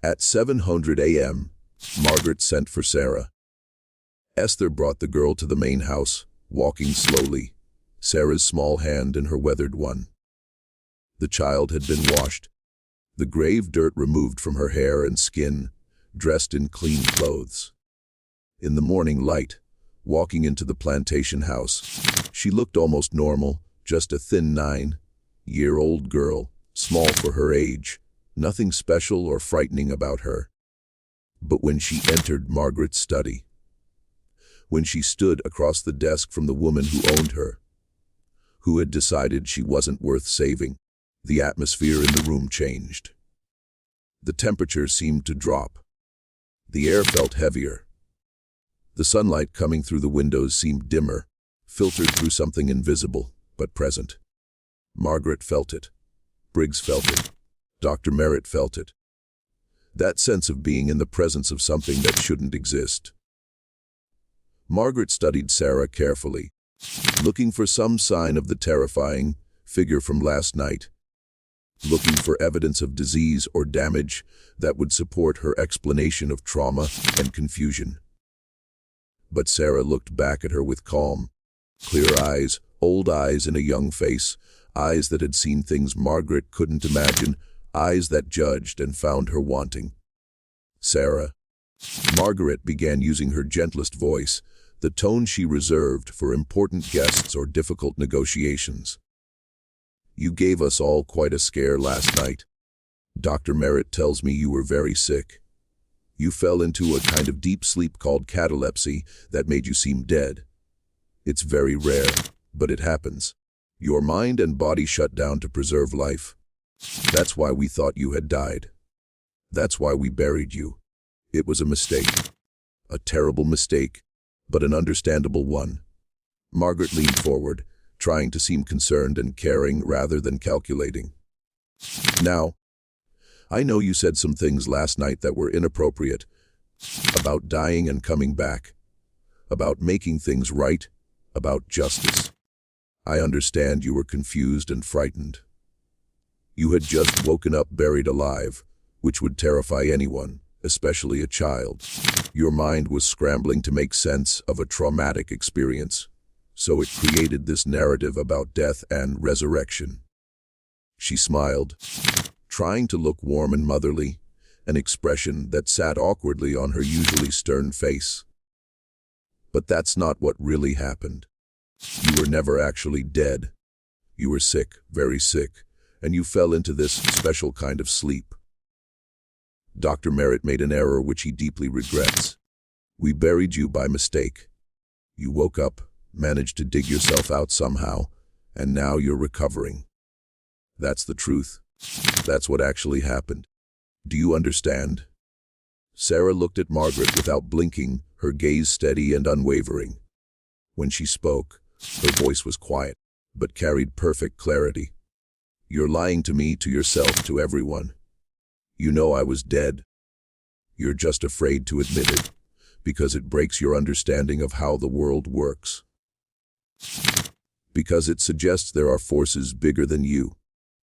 At 7:00 a.m., Margaret sent for Sarah. Esther brought the girl to the main house, walking slowly, Sarah's small hand in her weathered one. The child had been washed, the grave dirt removed from her hair and skin, dressed in clean clothes. In the morning light, walking into the plantation house, she looked almost normal, just a thin 9-year-old girl, small for her age, nothing special or frightening about her. But when she entered Margaret's study, when she stood across the desk from the woman who owned her, who had decided she wasn't worth saving, the atmosphere in the room changed. The temperature seemed to drop. The air felt heavier. The sunlight coming through the windows seemed dimmer, filtered through something invisible, but present. Margaret felt it. Briggs felt it. Dr. Merritt felt it. That sense of being in the presence of something that shouldn't exist. Margaret studied Sarah carefully, looking for some sign of the terrifying figure from last night, looking for evidence of disease or damage that would support her explanation of trauma and confusion. But Sarah looked back at her with calm, clear eyes, old eyes in a young face, eyes that had seen things Margaret couldn't imagine, eyes that judged and found her wanting. Sarah. Margaret began using her gentlest voice, the tone she reserved for important guests or difficult negotiations. You gave us all quite a scare last night. Dr. Merritt tells me you were very sick. You fell into a kind of deep sleep called catalepsy that made you seem dead. It's very rare, but it happens. Your mind and body shut down to preserve life. That's why we thought you had died. That's why we buried you. It was a mistake. A terrible mistake, but an understandable one. Margaret leaned forward, trying to seem concerned and caring rather than calculating. Now, I know you said some things last night that were inappropriate, about dying and coming back, about making things right, about justice. I understand you were confused and frightened. You had just woken up buried alive, which would terrify anyone, especially a child. Your mind was scrambling to make sense of a traumatic experience, so it created this narrative about death and resurrection. She smiled, trying to look warm and motherly, an expression that sat awkwardly on her usually stern face. But that's not what really happened. You were never actually dead. You were sick, very sick, and you fell into this special kind of sleep. Dr. Merritt made an error which he deeply regrets. We buried you by mistake. You woke up, managed to dig yourself out somehow, and now you're recovering. That's the truth. That's what actually happened. Do you understand? Sarah looked at Margaret without blinking, her gaze steady and unwavering. When she spoke, her voice was quiet, but carried perfect clarity. You're lying to me, to yourself, to everyone. You know I was dead. You're just afraid to admit it, because it breaks your understanding of how the world works. Because it suggests there are forces bigger than you.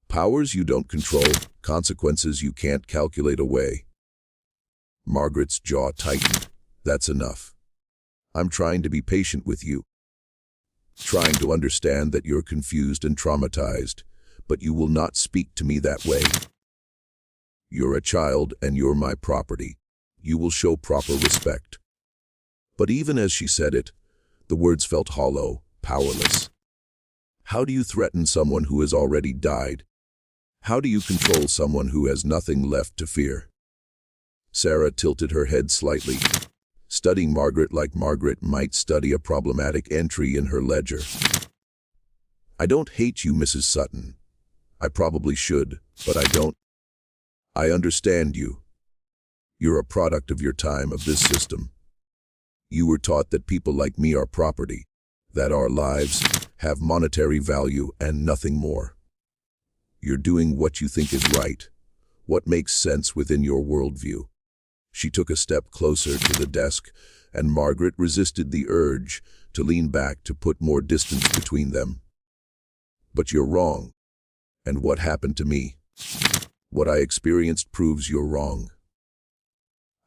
Powers you don't control, consequences you can't calculate away. Margaret's jaw tightened. That's enough. I'm trying to be patient with you. Trying to understand that you're confused and traumatized, but you will not speak to me that way. You're a child and you're my property. You will show proper respect." But even as she said it, the words felt hollow, powerless. How do you threaten someone who has already died? How do you control someone who has nothing left to fear? Sarah tilted her head slightly, studying Margaret like Margaret might study a problematic entry in her ledger. "I don't hate you, Mrs. Sutton. I probably should, but I don't. I understand you. You're a product of your time, of this system. You were taught that people like me are property, that our lives have monetary value and nothing more. You're doing what you think is right, what makes sense within your worldview." She took a step closer to the desk, and Margaret resisted the urge to lean back to put more distance between them. "But you're wrong. And what happened to me? What I experienced proves you're wrong.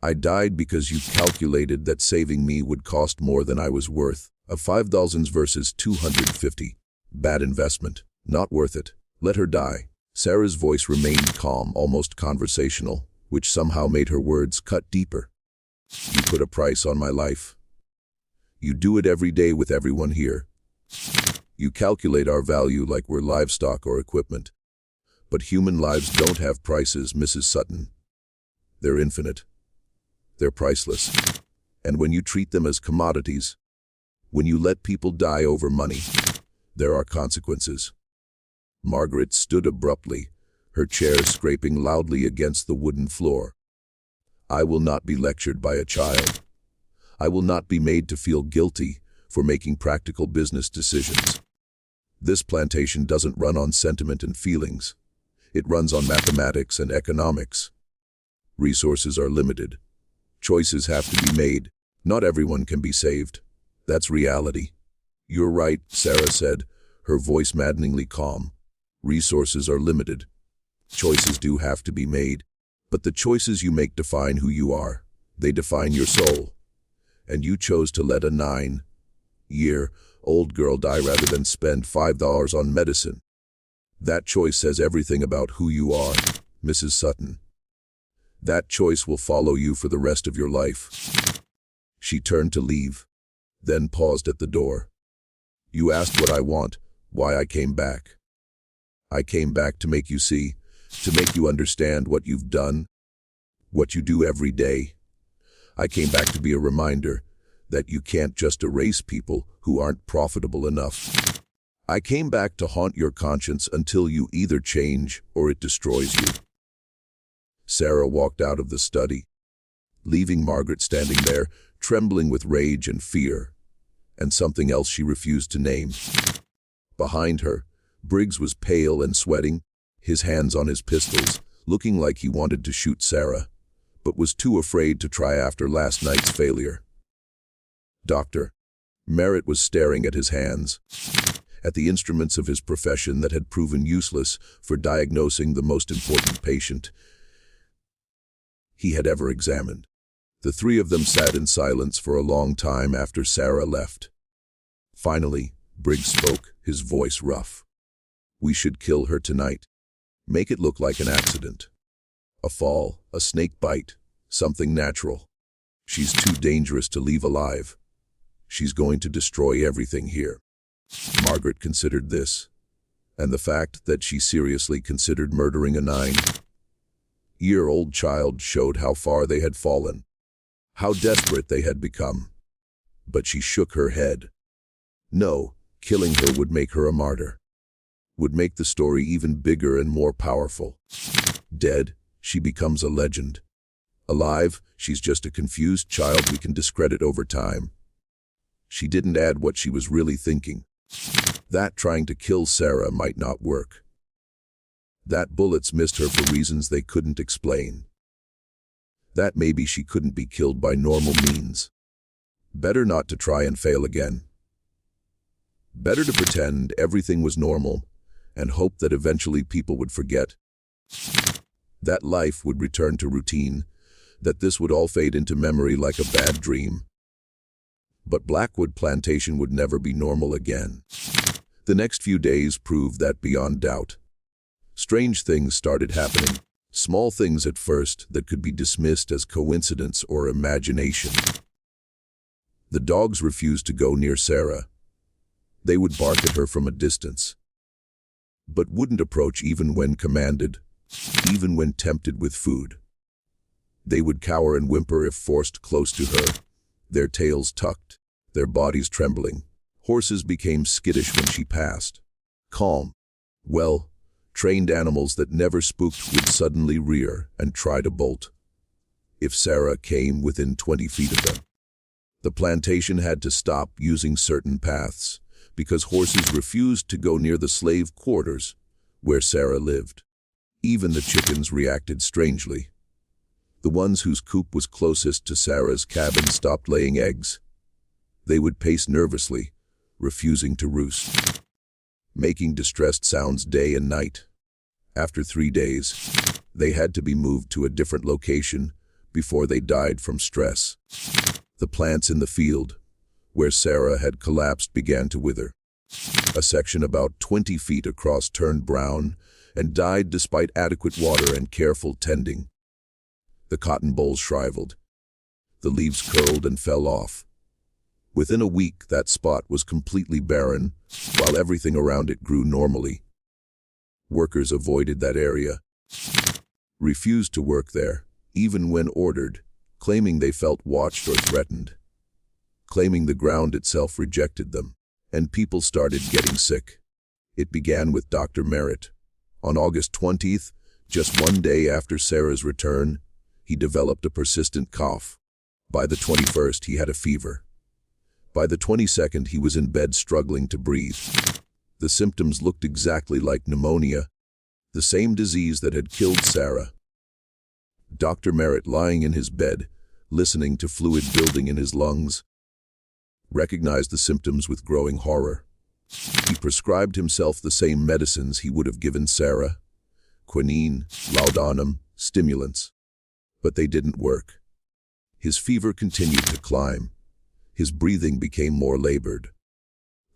I died because you calculated that saving me would cost more than I was worth. Of $5 versus $250. Bad investment. Not worth it. Let her die." Sarah's voice remained calm, almost conversational, which somehow made her words cut deeper. "You put a price on my life. You do it every day with everyone here. You calculate our value like we're livestock or equipment. But human lives don't have prices, Mrs. Sutton. They're infinite. They're priceless. And when you treat them as commodities, when you let people die over money, there are consequences." Margaret stood abruptly, her chair scraping loudly against the wooden floor. "I will not be lectured by a child. I will not be made to feel guilty for making practical business decisions. This plantation doesn't run on sentiment and feelings. It runs on mathematics and economics. Resources are limited. Choices have to be made. Not everyone can be saved. That's reality." "You're right," Sarah said, her voice maddeningly calm. "Resources are limited. Choices do have to be made. But the choices you make define who you are. They define your soul. And you chose to let a 9-year-old girl die rather than spend $5 on medicine. That choice says everything about who you are, Mrs. Sutton. That choice will follow you for the rest of your life." She turned to leave, then paused at the door. "You asked what I want, why I came back. I came back to make you see, to make you understand what you've done, what you do every day. I came back to be a reminder that you can't just erase people who aren't profitable enough. I came back to haunt your conscience until you either change or it destroys you." Sarah walked out of the study, leaving Margaret standing there, trembling with rage and fear, and something else she refused to name. Behind her, Briggs was pale and sweating, his hands on his pistols, looking like he wanted to shoot Sarah, but was too afraid to try after last night's failure. Dr. Merritt was staring at his hands, at the instruments of his profession that had proven useless for diagnosing the most important patient he had ever examined. The three of them sat in silence for a long time after Sarah left. Finally, Briggs spoke, his voice rough. "We should kill her tonight. Make it look like an accident. A fall, a snake bite, something natural. She's too dangerous to leave alive. She's going to destroy everything here." Margaret considered this, and the fact that she seriously considered murdering a 9-year-old child showed how far they had fallen, how desperate they had become. But she shook her head. No, killing her would make her a martyr, would make the story even bigger and more powerful. Dead, she becomes a legend. Alive, she's just a confused child we can discredit over time. She didn't add what she was really thinking. That trying to kill Sarah might not work. That bullets missed her for reasons they couldn't explain. That maybe she couldn't be killed by normal means. Better not to try and fail again. Better to pretend everything was normal and hope that eventually people would forget. That life would return to routine, that this would all fade into memory like a bad dream. But Blackwood Plantation would never be normal again. The next few days proved that beyond doubt. Strange things started happening. Small things at first that could be dismissed as coincidence or imagination. The dogs refused to go near Sarah. They would bark at her from a distance, but wouldn't approach even when commanded, even when tempted with food. They would cower and whimper if forced close to her, their tails tucked, their bodies trembling. Horses became skittish when she passed. Calm, trained animals that never spooked would suddenly rear and try to bolt if Sarah came within 20 feet of them. The plantation had to stop using certain paths because horses refused to go near the slave quarters where Sarah lived. Even the chickens reacted strangely. The ones whose coop was closest to Sarah's cabin stopped laying eggs. They would pace nervously, refusing to roost, making distressed sounds day and night. After 3 days, they had to be moved to a different location before they died from stress. The plants in the field, where Sarah had collapsed, began to wither. A section about 20 feet across turned brown and died despite adequate water and careful tending. The cotton bolls shriveled. The leaves curled and fell off. Within a week, that spot was completely barren, while everything around it grew normally. Workers avoided that area, refused to work there, even when ordered, claiming they felt watched or threatened, claiming the ground itself rejected them, and people started getting sick. It began with Dr. Merritt. On August 20th, just 1 day after Sarah's return, he developed a persistent cough. By the 21st, he had a fever. By the 22nd, he was in bed struggling to breathe. The symptoms looked exactly like pneumonia, the same disease that had killed Sarah. Dr. Merritt, lying in his bed, listening to fluid building in his lungs, recognized the symptoms with growing horror. He prescribed himself the same medicines he would have given Sarah: quinine, laudanum, stimulants. But they didn't work. His fever continued to climb. His breathing became more labored.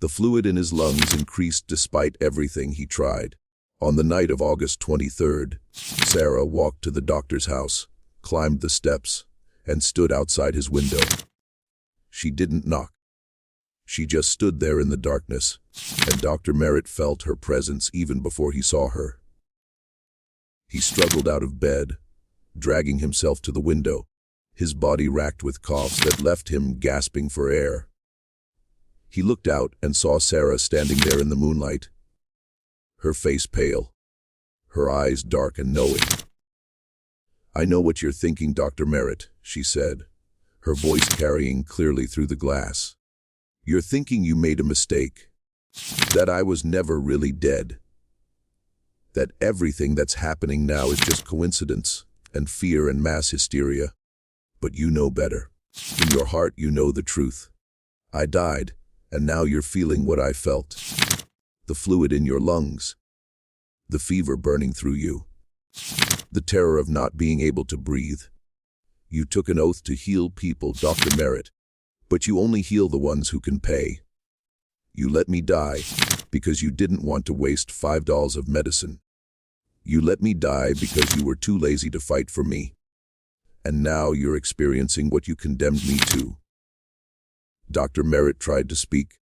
The fluid in his lungs increased despite everything he tried. On the night of August 23rd, Sarah walked to the doctor's house, climbed the steps, and stood outside his window. She didn't knock. She just stood there in the darkness, and Dr. Merritt felt her presence even before he saw her. He struggled out of bed, dragging himself to the window, his body racked with coughs that left him gasping for air. He looked out and saw Sarah standing there in the moonlight, her face pale, her eyes dark and knowing. "I know what you're thinking, Dr. Merritt," she said, her voice carrying clearly through the glass. "You're thinking you made a mistake, that I was never really dead, that everything that's happening now is just coincidence and fear and mass hysteria. But you know better. In your heart, you know the truth. I died, and now you're feeling what I felt. The fluid in your lungs, the fever burning through you, the terror of not being able to breathe. You took an oath to heal people, Dr. Merritt, but you only heal the ones who can pay. You let me die because you didn't want to waste $5 of medicine. You let me die because you were too lazy to fight for me. And now you're experiencing what you condemned me to." Dr. Merritt tried to speak,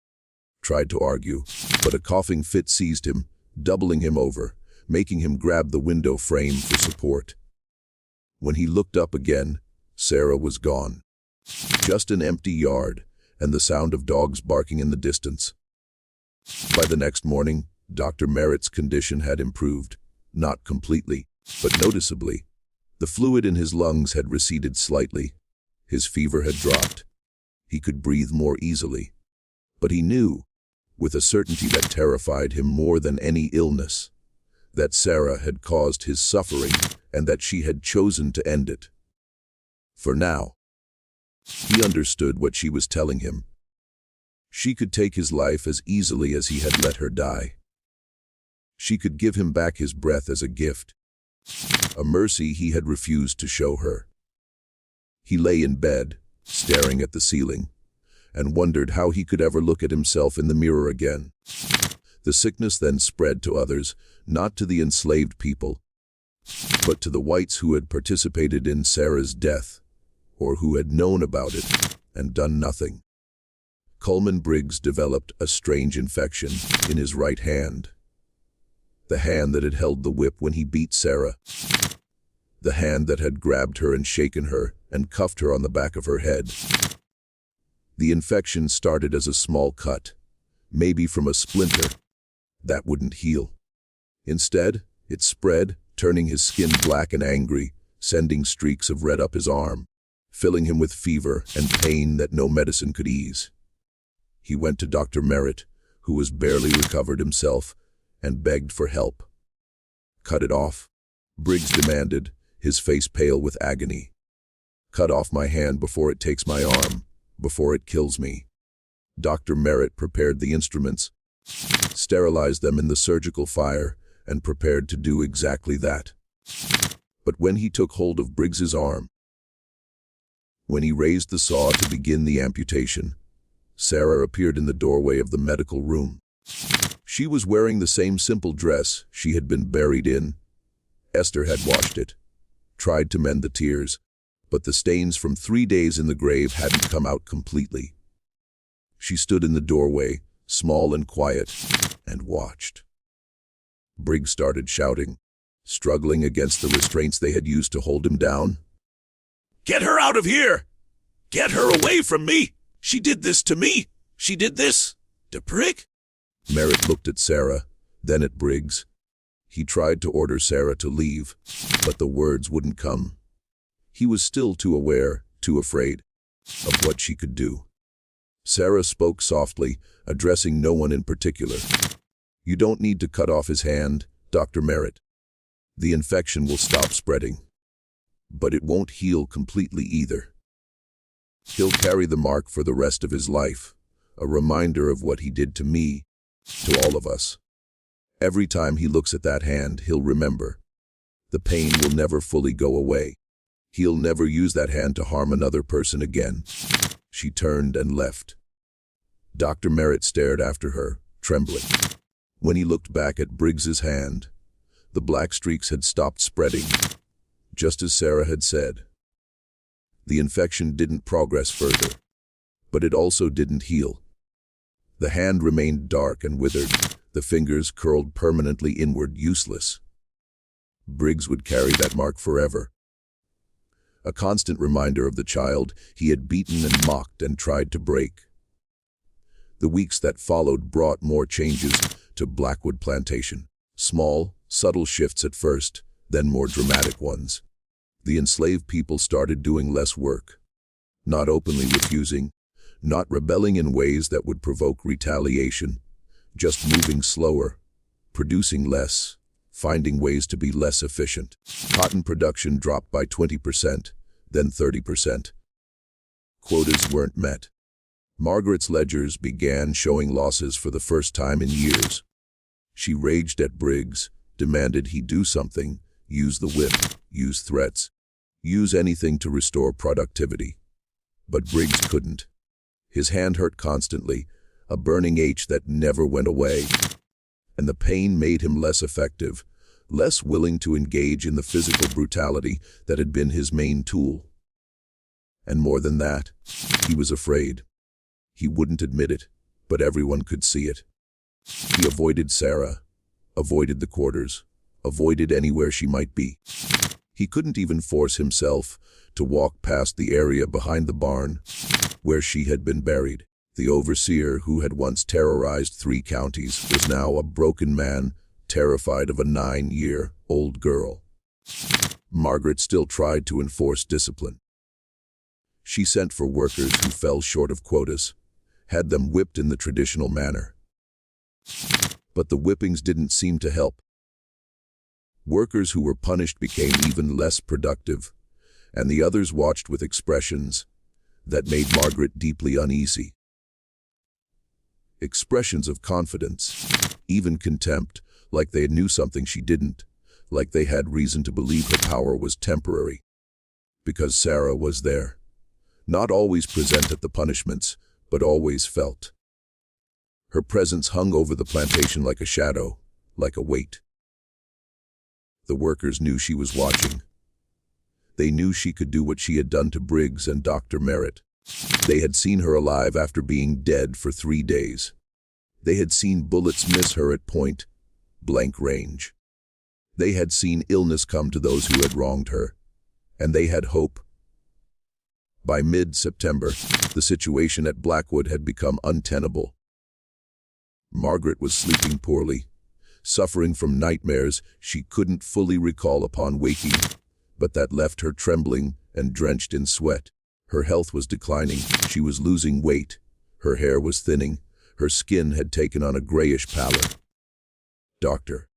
tried to argue, but a coughing fit seized him, doubling him over, making him grab the window frame for support. When he looked up again, Sarah was gone. Just an empty yard, and the sound of dogs barking in the distance. By the next morning, Dr. Merritt's condition had improved, not completely, but noticeably. The fluid in his lungs had receded slightly. His fever had dropped. He could breathe more easily. But he knew, with a certainty that terrified him more than any illness, that Sarah had caused his suffering and that she had chosen to end it. For now, he understood what she was telling him. She could take his life as easily as he had let her die. She could give him back his breath as a gift, a mercy he had refused to show her. He lay in bed, staring at the ceiling, and wondered how he could ever look at himself in the mirror again. The sickness then spread to others, not to the enslaved people, But to the whites who had participated in Sarah's death, or who had known about it and done nothing, Coleman Briggs developed a strange infection in his right hand. The hand that had held the whip when he beat Sarah. The hand that had grabbed her and shaken her and cuffed her on the back of her head. The infection started as a small cut, maybe from a splinter. That wouldn't heal. Instead, it spread, turning his skin black and angry, sending streaks of red up his arm, filling him with fever and pain that no medicine could ease. He went to Dr. Merritt, who was barely recovered himself, and begged for help. "Cut it off," Briggs demanded, his face pale with agony. "Cut off my hand before it takes my arm, before it kills me." Dr. Merritt prepared the instruments, sterilized them in the surgical fire, and prepared to do exactly that. But when he took hold of Briggs's arm, when he raised the saw to begin the amputation, Sarah appeared in the doorway of the medical room. She was wearing the same simple dress she had been buried in. Esther had washed it, tried to mend the tears, but the stains from 3 days in the grave hadn't come out completely. She stood in the doorway, small and quiet, and watched. Briggs started shouting, struggling against the restraints they had used to hold him down. "Get her out of here! Get her away from me! She did this to me! She did this! The prick!" Merritt looked at Sarah, then at Briggs. He tried to order Sarah to leave, but the words wouldn't come. He was still too aware, too afraid, of what she could do. Sarah spoke softly, addressing no one in particular. "You don't need to cut off his hand, Dr. Merritt. The infection will stop spreading. But it won't heal completely either. He'll carry the mark for the rest of his life, a reminder of what he did to me, to all of us. Every time he looks at that hand, he'll remember. The pain will never fully go away. He'll never use that hand to harm another person again." She turned and left. Dr. Merritt stared after her, trembling. When he looked back at Briggs's hand, the black streaks had stopped spreading, just as Sarah had said. The infection didn't progress further, but it also didn't heal. The hand remained dark and withered, the fingers curled permanently inward, useless. Briggs would carry that mark forever. A constant reminder of the child he had beaten and mocked and tried to break. The weeks that followed brought more changes to Blackwood Plantation. Small, subtle shifts at first, then more dramatic ones. The enslaved people started doing less work, not openly refusing, not rebelling in ways that would provoke retaliation, just moving slower, producing less, finding ways to be less efficient. Cotton production dropped by 20%, then 30%. Quotas weren't met. Margaret's ledgers began showing losses for the first time in years. She raged at Briggs, demanded he do something, use the whip, use threats, use anything to restore productivity. But Briggs couldn't. His hand hurt constantly, a burning ache that never went away. And the pain made him less effective, less willing to engage in the physical brutality that had been his main tool. And more than that, he was afraid. He wouldn't admit it, but everyone could see it. He avoided Sarah, avoided the quarters, avoided anywhere she might be. He couldn't even force himself to walk past the area behind the barn where she had been buried. The overseer who had once terrorized 3 counties was now a broken man, terrified of a 9-year-old girl. Margaret still tried to enforce discipline. She sent for workers who fell short of quotas, had them whipped in the traditional manner. But the whippings didn't seem to help. Workers who were punished became even less productive, and the others watched with expressions that made Margaret deeply uneasy. Expressions of confidence, even contempt, like they knew something she didn't, like they had reason to believe her power was temporary. Because Sarah was there. Not always present at the punishments, but always felt. Her presence hung over the plantation like a shadow, like a weight. The workers knew she was watching. They knew she could do what she had done to Briggs and Dr. Merritt. They had seen her alive after being dead for 3 days. They had seen bullets miss her at point-blank range. They had seen illness come to those who had wronged her, and they had hope. By mid-September, the situation at Blackwood had become untenable. Margaret was sleeping poorly, suffering from nightmares she couldn't fully recall upon waking, but that left her trembling and drenched in sweat. Her health was declining, she was losing weight, her hair was thinning, her skin had taken on a grayish pallor. Dr.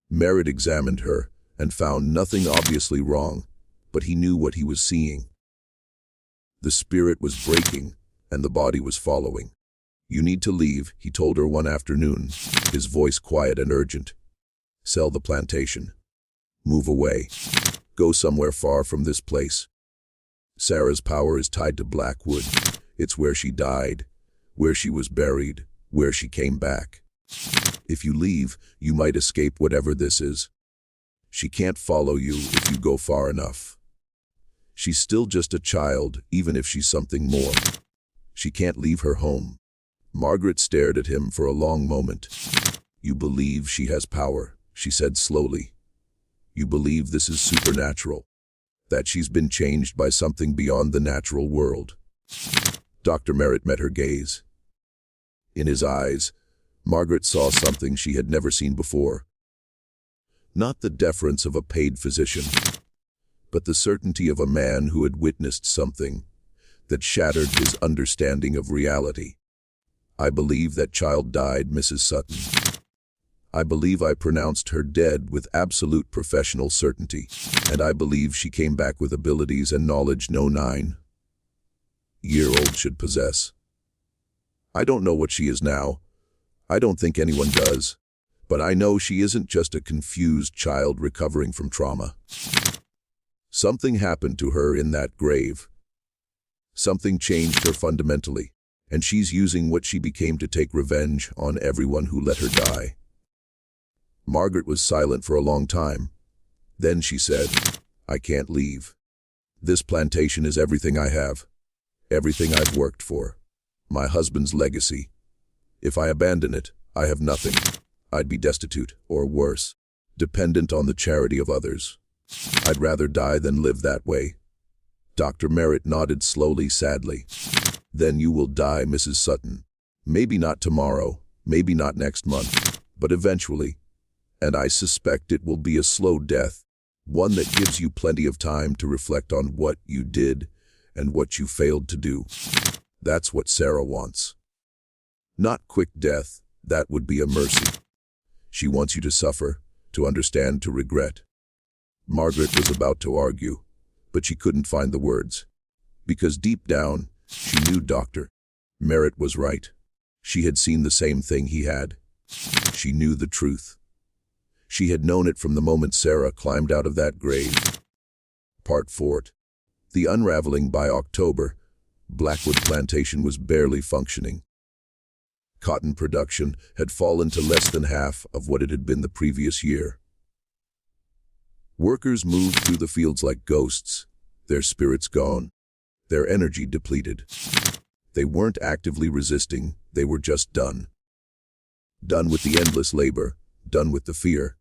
Merritt examined her and found nothing obviously wrong, but he knew what he was seeing. The spirit was breaking, and the body was following. "You need to leave," he told her one afternoon, his voice quiet and urgent. "Sell the plantation. Move away. Go somewhere far from this place. Sarah's power is tied to Blackwood. It's where she died, where she was buried, where she came back. If you leave, you might escape whatever this is. She can't follow you if you go far enough. She's still just a child, even if she's something more. She can't leave her home." Margaret stared at him for a long moment. "You believe she has power," she said slowly. "You believe this is supernatural, that she's been changed by something beyond the natural world." Dr. Merritt met her gaze. In his eyes, Margaret saw something she had never seen before. Not the deference of a paid physician, but the certainty of a man who had witnessed something that shattered his understanding of reality. "I believe that child died, Mrs. Sutton. I believe I pronounced her dead with absolute professional certainty, and I believe she came back with abilities and knowledge no 9-year-old should possess. I don't know what she is now. I don't think anyone does. But I know she isn't just a confused child recovering from trauma. Something happened to her in that grave. Something changed her fundamentally, and she's using what she became to take revenge on everyone who let her die." Margaret was silent for a long time. Then she said, "I can't leave. This plantation is everything I have, everything I've worked for, my husband's legacy. If I abandon it, I have nothing. I'd be destitute, or worse, dependent on the charity of others. I'd rather die than live that way." Dr. Merritt nodded slowly, sadly. "Then you will die, Mrs. Sutton. Maybe not tomorrow, maybe not next month, but eventually. And I suspect it will be a slow death, one that gives you plenty of time to reflect on what you did and what you failed to do. That's what Sarah wants. Not quick death, that would be a mercy. She wants you to suffer, to understand, to regret." Margaret was about to argue, but she couldn't find the words. Because deep down, she knew Dr. Merritt was right. She had seen the same thing he had. She knew the truth. She had known it from the moment Sarah climbed out of that grave. Part 4. The unraveling. By October, Blackwood Plantation was barely functioning. Cotton production had fallen to less than half of what it had been the previous year. Workers moved through the fields like ghosts, their spirits gone, their energy depleted. They weren't actively resisting, they were just done. Done with the endless labor, done with the fear,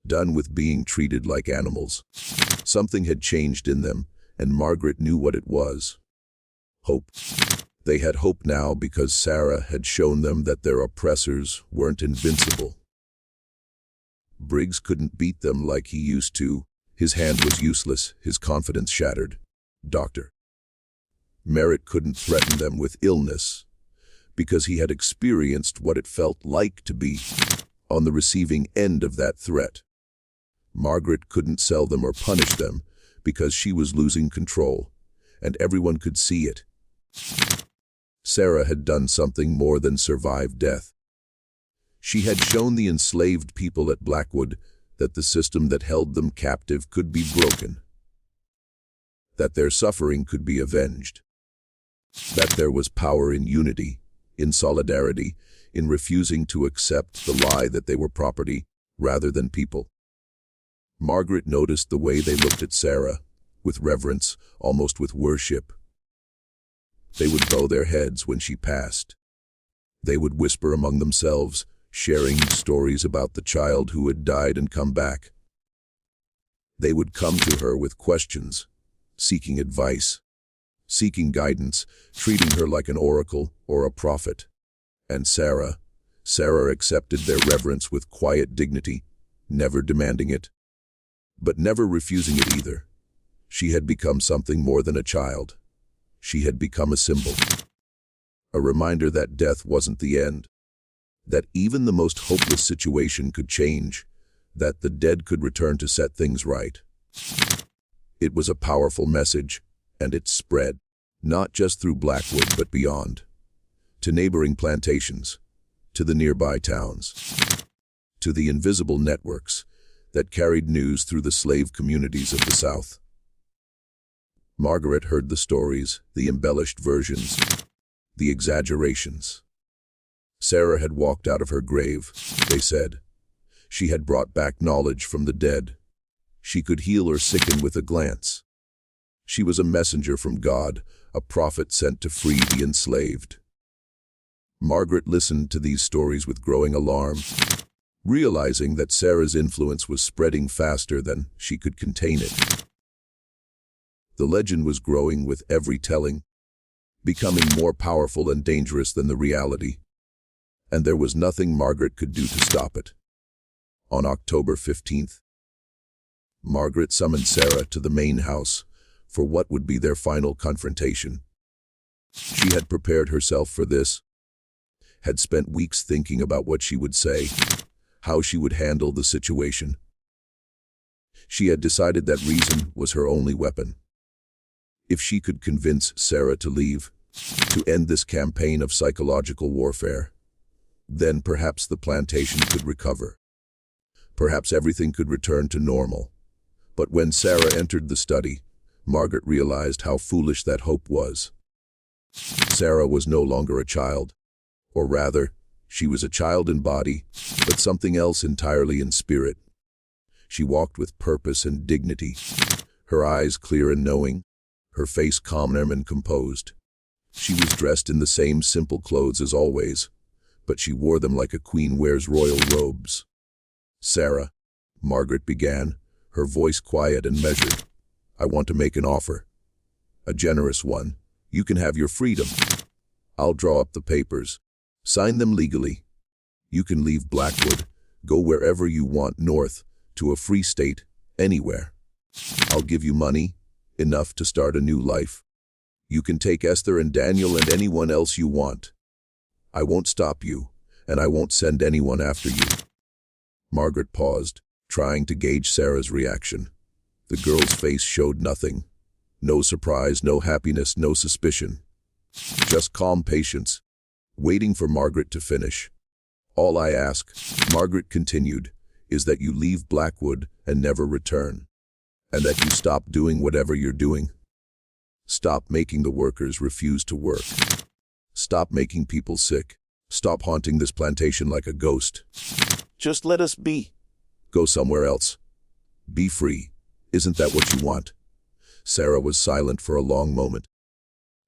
done with being treated like animals. Something had changed in them, and Margaret knew what it was. Hope. They had hope now because Sarah had shown them that their oppressors weren't invincible. Briggs couldn't beat them like he used to. His hand was useless, his confidence shattered. Dr. Merritt couldn't threaten them with illness because he had experienced what it felt like to be on the receiving end of that threat. Margaret couldn't sell them or punish them because she was losing control, and everyone could see it. Sarah had done something more than survive death. She had shown the enslaved people at Blackwood that the system that held them captive could be broken, that their suffering could be avenged, that there was power in unity, in solidarity, in refusing to accept the lie that they were property rather than people. Margaret noticed the way they looked at Sarah, with reverence, almost with worship. They would bow their heads when she passed. They would whisper among themselves, sharing stories about the child who had died and come back. They would come to her with questions, seeking advice, seeking guidance, treating her like an oracle or a prophet. And Sarah accepted their reverence with quiet dignity, never demanding it, but never refusing it either. She had become something more than a child. She had become a symbol. A reminder that death wasn't the end, that even the most hopeless situation could change, that the dead could return to set things right. It was a powerful message, and it spread, not just through Blackwood but beyond, to neighboring plantations, to the nearby towns, to the invisible networks that carried news through the slave communities of the South. Margaret heard the stories, the embellished versions, the exaggerations. Sarah had walked out of her grave, they said. She had brought back knowledge from the dead. She could heal or sicken with a glance. She was a messenger from God, a prophet sent to free the enslaved. Margaret listened to these stories with growing alarm, realizing that Sarah's influence was spreading faster than she could contain it. The legend was growing with every telling, becoming more powerful and dangerous than the reality. And there was nothing Margaret could do to stop it. On October 15th, Margaret summoned Sarah to the main house for what would be their final confrontation. She had prepared herself for this, had spent weeks thinking about what she would say, how she would handle the situation. She had decided that reason was her only weapon. If she could convince Sarah to leave, to end this campaign of psychological warfare, then perhaps the plantation could recover. Perhaps everything could return to normal. But when Sarah entered the study, Margaret realized how foolish that hope was. Sarah was no longer a child, or rather, she was a child in body, but something else entirely in spirit. She walked with purpose and dignity, her eyes clear and knowing, her face calm and composed. She was dressed in the same simple clothes as always, but she wore them like a queen wears royal robes. "Sarah," Margaret began, her voice quiet and measured, "I want to make an offer. A generous one. You can have your freedom. I'll draw up the papers. Sign them legally. You can leave Blackwood, go wherever you want north, to a free state, anywhere. I'll give you money, enough to start a new life. You can take Esther and Daniel and anyone else you want. I won't stop you, and I won't send anyone after you." Margaret paused, trying to gauge Sarah's reaction. The girl's face showed nothing. No surprise, no happiness, no suspicion. Just calm patience, waiting for Margaret to finish. "All I ask," Margaret continued, "is that you leave Blackwood and never return. And that you stop doing whatever you're doing. Stop making the workers refuse to work. Stop making people sick. Stop haunting this plantation like a ghost. Just let us be. Go somewhere else. Be free. Isn't that what you want?" Sarah was silent for a long moment.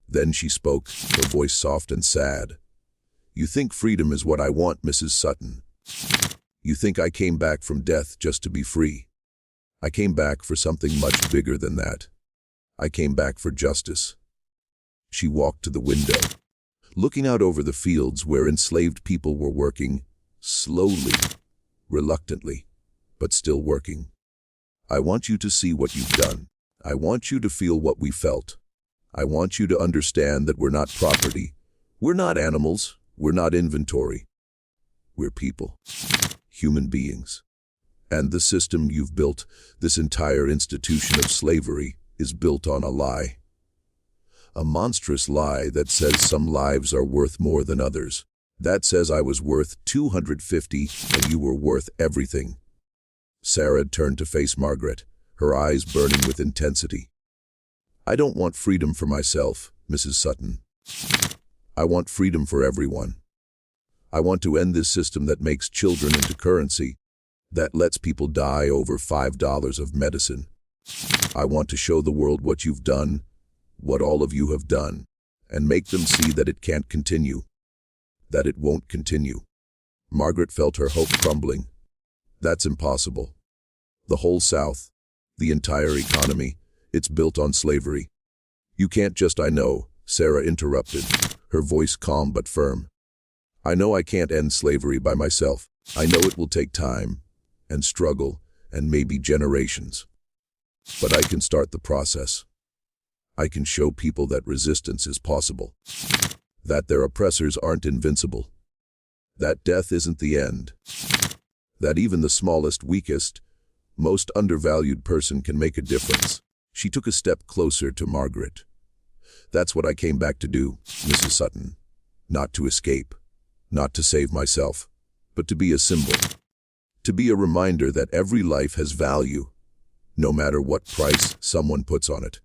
Then she spoke, her voice soft and sad. "You think freedom is what I want, Mrs. Sutton. You think I came back from death just to be free. I came back for something much bigger than that. I came back for justice." She walked to the window, looking out over the fields where enslaved people were working, slowly, reluctantly, but still working. "I want you to see what you've done. I want you to feel what we felt. I want you to understand that we're not property. We're not animals. We're not inventory. We're people, human beings. And the system you've built, this entire institution of slavery, is built on a lie. A monstrous lie that says some lives are worth more than others. That says I was worth 250 and you were worth everything." Sarah turned to face Margaret, her eyes burning with intensity. "I don't want freedom for myself, Mrs. Sutton. I want freedom for everyone. I want to end this system that makes children into currency, that lets people die over $5 of medicine. I want to show the world what you've done, what all of you have done, and make them see that it can't continue, that it won't continue. Margaret felt her hope crumbling. That's impossible. The whole South, the entire economy, it's built on slavery. You can't just— I know, Sarah interrupted, her voice calm but firm. I know I can't end slavery by myself. I know it will take time, and struggle, and maybe generations. But I can start the process. I can show people that resistance is possible, that their oppressors aren't invincible, that death isn't the end, that even the smallest, weakest, most undervalued person can make a difference. She took a step closer to Margaret. That's what I came back to do, Mrs. Sutton. Not to escape, not to save myself, but to be a symbol. To be a reminder that every life has value, no matter what price someone puts on it.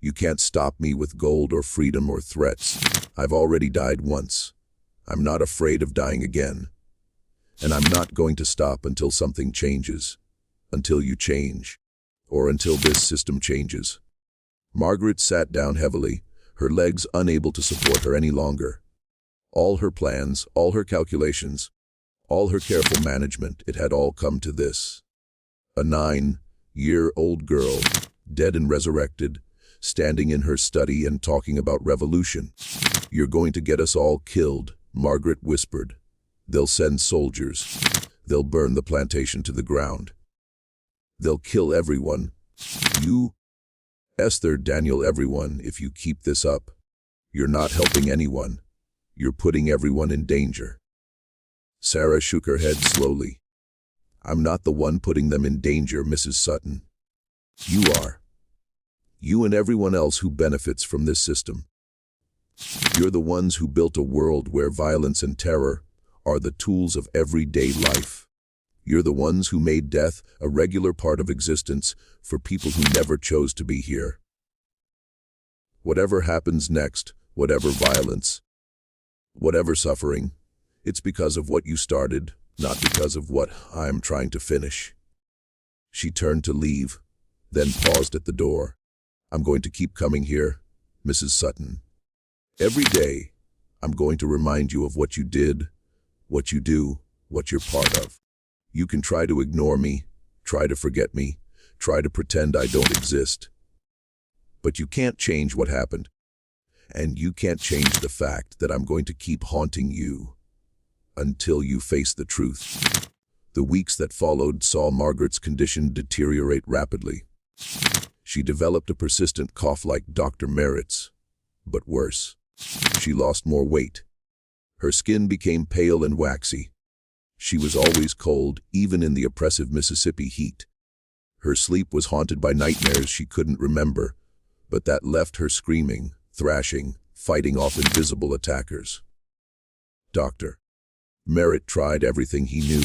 You can't stop me with gold or freedom or threats. I've already died once. I'm not afraid of dying again. And I'm not going to stop until something changes, until you change, or until this system changes. Margaret sat down heavily, her legs unable to support her any longer. All her plans, all her calculations, all her careful management, it had all come to this. A 9-year-old girl, dead and resurrected, standing in her study and talking about revolution. You're going to get us all killed, Margaret whispered. They'll send soldiers. They'll burn the plantation to the ground. They'll kill everyone. You, Esther, Daniel, everyone, if you keep this up. You're not helping anyone. You're putting everyone in danger. Sarah shook her head slowly. I'm not the one putting them in danger, Mrs. Sutton. You are. You and everyone else who benefits from this system. You're the ones who built a world where violence and terror are the tools of everyday life. You're the ones who made death a regular part of existence for people who never chose to be here. Whatever happens next, whatever violence, whatever suffering, it's because of what you started, not because of what I'm trying to finish. She turned to leave, then paused at the door. I'm going to keep coming here, Mrs. Sutton. Every day, I'm going to remind you of what you did, what you do, what you're part of. You can try to ignore me, try to forget me, try to pretend I don't exist. But you can't change what happened. And you can't change the fact that I'm going to keep haunting you until you face the truth. The weeks that followed saw Margaret's condition deteriorate rapidly. She developed a persistent cough like Dr. Merritt's, but worse. She lost more weight. Her skin became pale and waxy. She was always cold, even in the oppressive Mississippi heat. Her sleep was haunted by nightmares she couldn't remember, but that left her screaming, thrashing, fighting off invisible attackers. Dr. Merritt tried everything he knew,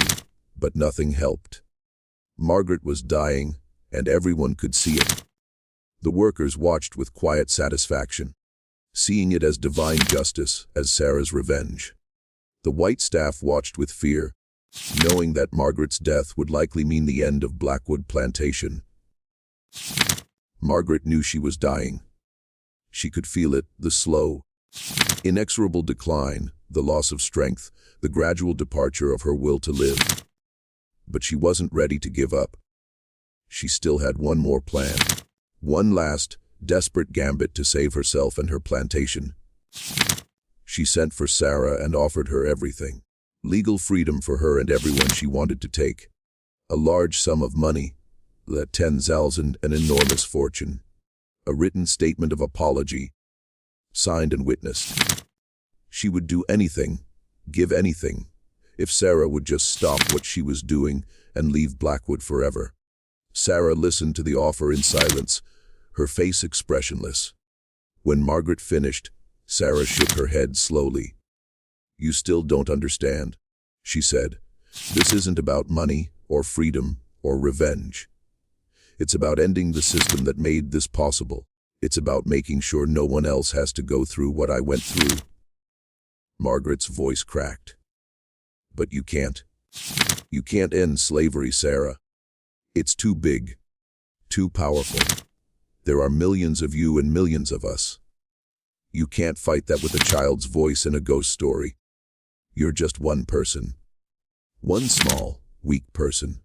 but nothing helped. Margaret was dying, and everyone could see it. The workers watched with quiet satisfaction, seeing it as divine justice, as Sarah's revenge. The white staff watched with fear, knowing that Margaret's death would likely mean the end of Blackwood Plantation. Margaret knew she was dying. She could feel it, the slow, inexorable decline, the loss of strength, the gradual departure of her will to live. But she wasn't ready to give up. She still had one more plan, one last, desperate gambit to save herself and her plantation. She sent for Sarah and offered her everything. Legal freedom for her and everyone she wanted to take. A large sum of money, that 10,000, an enormous fortune. A written statement of apology, signed and witnessed. She would do anything, give anything, if Sarah would just stop what she was doing and leave Blackwood forever. Sarah listened to the offer in silence, her face expressionless. When Margaret finished, Sarah shook her head slowly. You still don't understand, she said. This isn't about money or freedom or revenge. It's about ending the system that made this possible. It's about making sure no one else has to go through what I went through. Margaret's voice cracked. But you can't. You can't end slavery, Sarah. It's too big, too powerful. There are millions of you and millions of us. You can't fight that with a child's voice and a ghost story. You're just one person. One small, weak person.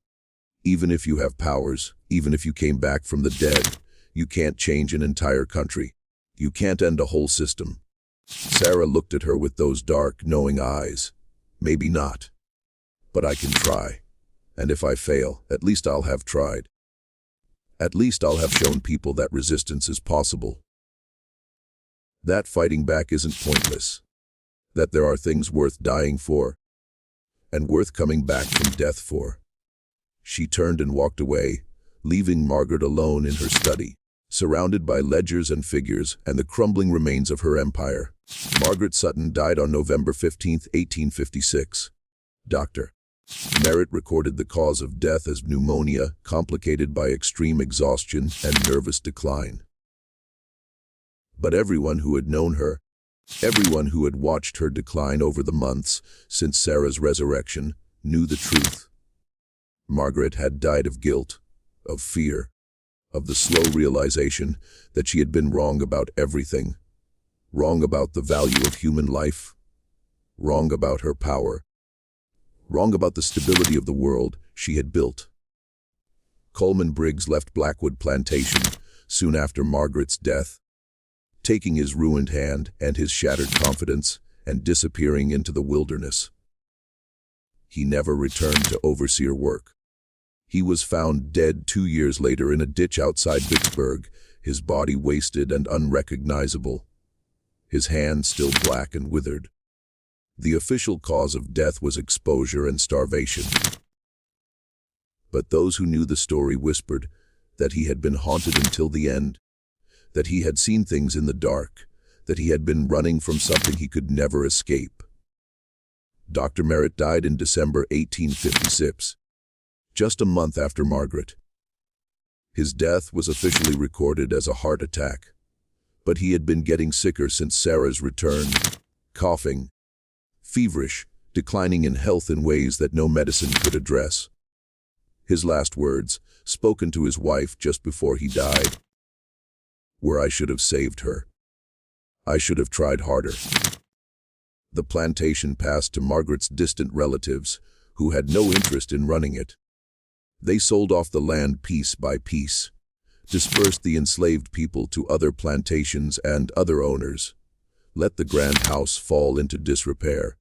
Even if you have powers, even if you came back from the dead, you can't change an entire country. You can't end a whole system. Sarah looked at her with those dark, knowing eyes. Maybe not. But I can try. And if I fail, at least I'll have tried. At least I'll have shown people that resistance is possible. That fighting back isn't pointless. That there are things worth dying for, and worth coming back from death for. She turned and walked away, leaving Margaret alone in her study, surrounded by ledgers and figures and the crumbling remains of her empire. Margaret Sutton died on November 15, 1856. Dr. Merritt recorded the cause of death as pneumonia, complicated by extreme exhaustion and nervous decline. But everyone who had known her, everyone who had watched her decline over the months since Sarah's resurrection, knew the truth. Margaret had died of guilt, of fear, of the slow realization that she had been wrong about everything. Wrong about the value of human life. Wrong about her power. Wrong about the stability of the world she had built. Coleman Briggs left Blackwood Plantation soon after Margaret's death, taking his ruined hand and his shattered confidence and disappearing into the wilderness. He never returned to overseer work. He was found dead 2 years later in a ditch outside Vicksburg, his body wasted and unrecognizable, his hand still black and withered. The official cause of death was exposure and starvation. But those who knew the story whispered that he had been haunted until the end, that he had seen things in the dark, that he had been running from something he could never escape. Dr. Merritt died in December 1856, just a month after Margaret. His death was officially recorded as a heart attack, but he had been getting sicker since Sarah's return, coughing, feverish, declining in health in ways that no medicine could address. His last words, spoken to his wife just before he died, were, "I should have saved her. I should have tried harder." The plantation passed to Margaret's distant relatives, who had no interest in running it. They sold off the land piece by piece, dispersed the enslaved people to other plantations and other owners, let the grand house fall into disrepair.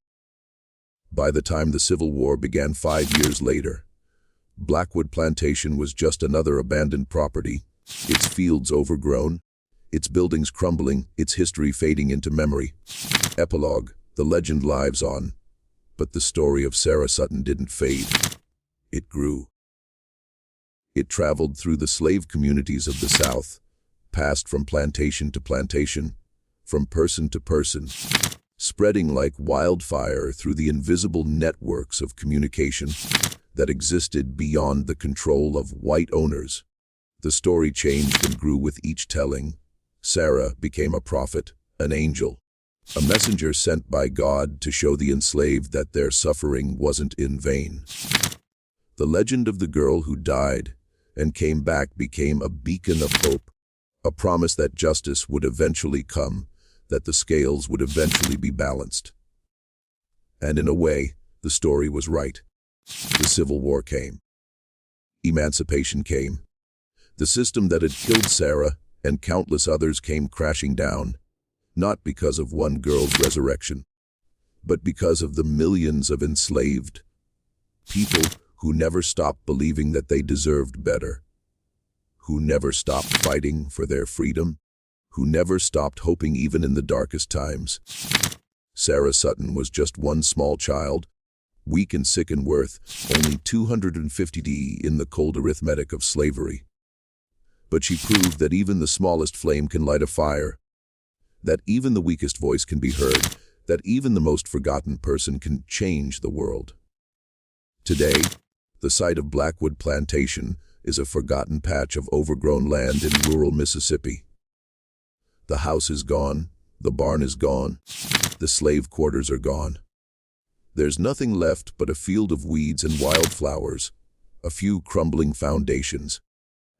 By the time the Civil War began 5 years later, Blackwood Plantation was just another abandoned property, its fields overgrown, its buildings crumbling, its history fading into memory. Epilogue: the legend lives on, but the story of Sarah Sutton didn't fade. It grew. It traveled through the slave communities of the South, passed from plantation to plantation, from person to person, spreading like wildfire through the invisible networks of communication that existed beyond the control of white owners. The story changed and grew with each telling. Sarah became a prophet, an angel, a messenger sent by God to show the enslaved that their suffering wasn't in vain. The legend of the girl who died and came back became a beacon of hope, a promise that justice would eventually come, that the scales would eventually be balanced. And in a way, the story was right. The Civil War came. Emancipation came. The system that had killed Sarah and countless others came crashing down, not because of one girl's resurrection, but because of the millions of enslaved people who never stopped believing that they deserved better, who never stopped fighting for their freedom, who never stopped hoping even in the darkest times. Sarah Sutton was just one small child, weak and sick and worth only 250 in the cold arithmetic of slavery. But she proved that even the smallest flame can light a fire, that even the weakest voice can be heard, that even the most forgotten person can change the world. Today, the site of Blackwood Plantation is a forgotten patch of overgrown land in rural Mississippi. The house is gone, the barn is gone, the slave quarters are gone. There's nothing left but a field of weeds and wildflowers, a few crumbling foundations,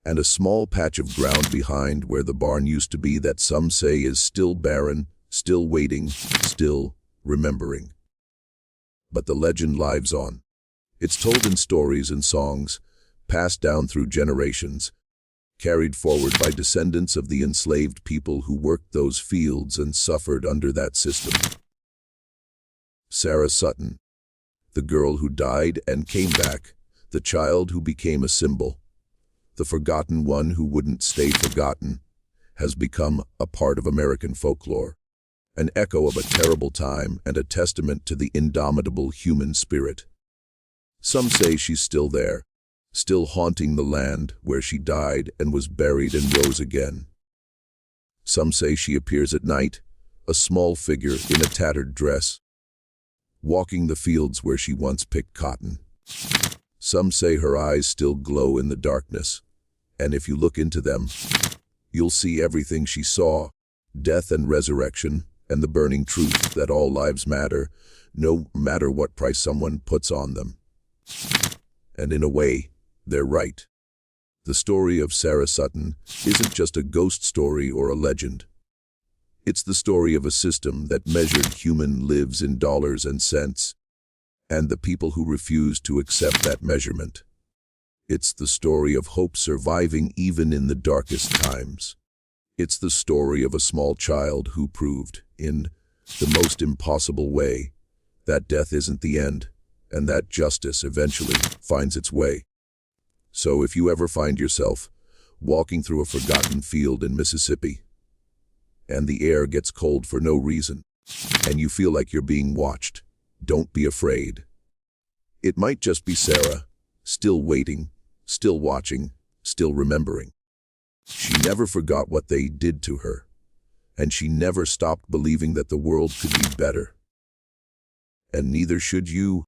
and a small patch of ground behind where the barn used to be that some say is still barren, still waiting, still remembering. But the legend lives on. It's told in stories and songs, passed down through generations, carried forward by descendants of the enslaved people who worked those fields and suffered under that system. Sarah Sutton, the girl who died and came back, the child who became a symbol, the forgotten one who wouldn't stay forgotten, has become a part of American folklore, an echo of a terrible time and a testament to the indomitable human spirit. Some say she's still there, still haunting the land where she died and was buried and rose again. Some say she appears at night, a small figure in a tattered dress, walking the fields where she once picked cotton. Some say her eyes still glow in the darkness, and if you look into them, you'll see everything she saw, death and resurrection, and the burning truth that all lives matter, no matter what price someone puts on them. And in a way, they're right. The story of Sarah Sutton isn't just a ghost story or a legend. It's the story of a system that measured human lives in dollars and cents, and the people who refused to accept that measurement. It's the story of hope surviving even in the darkest times. It's the story of a small child who proved, in the most impossible way, that death isn't the end, and that justice eventually finds its way. So if you ever find yourself walking through a forgotten field in Mississippi, and the air gets cold for no reason, and you feel like you're being watched, don't be afraid. It might just be Sarah, still waiting, still watching, still remembering. She never forgot what they did to her, and she never stopped believing that the world could be better. And neither should you.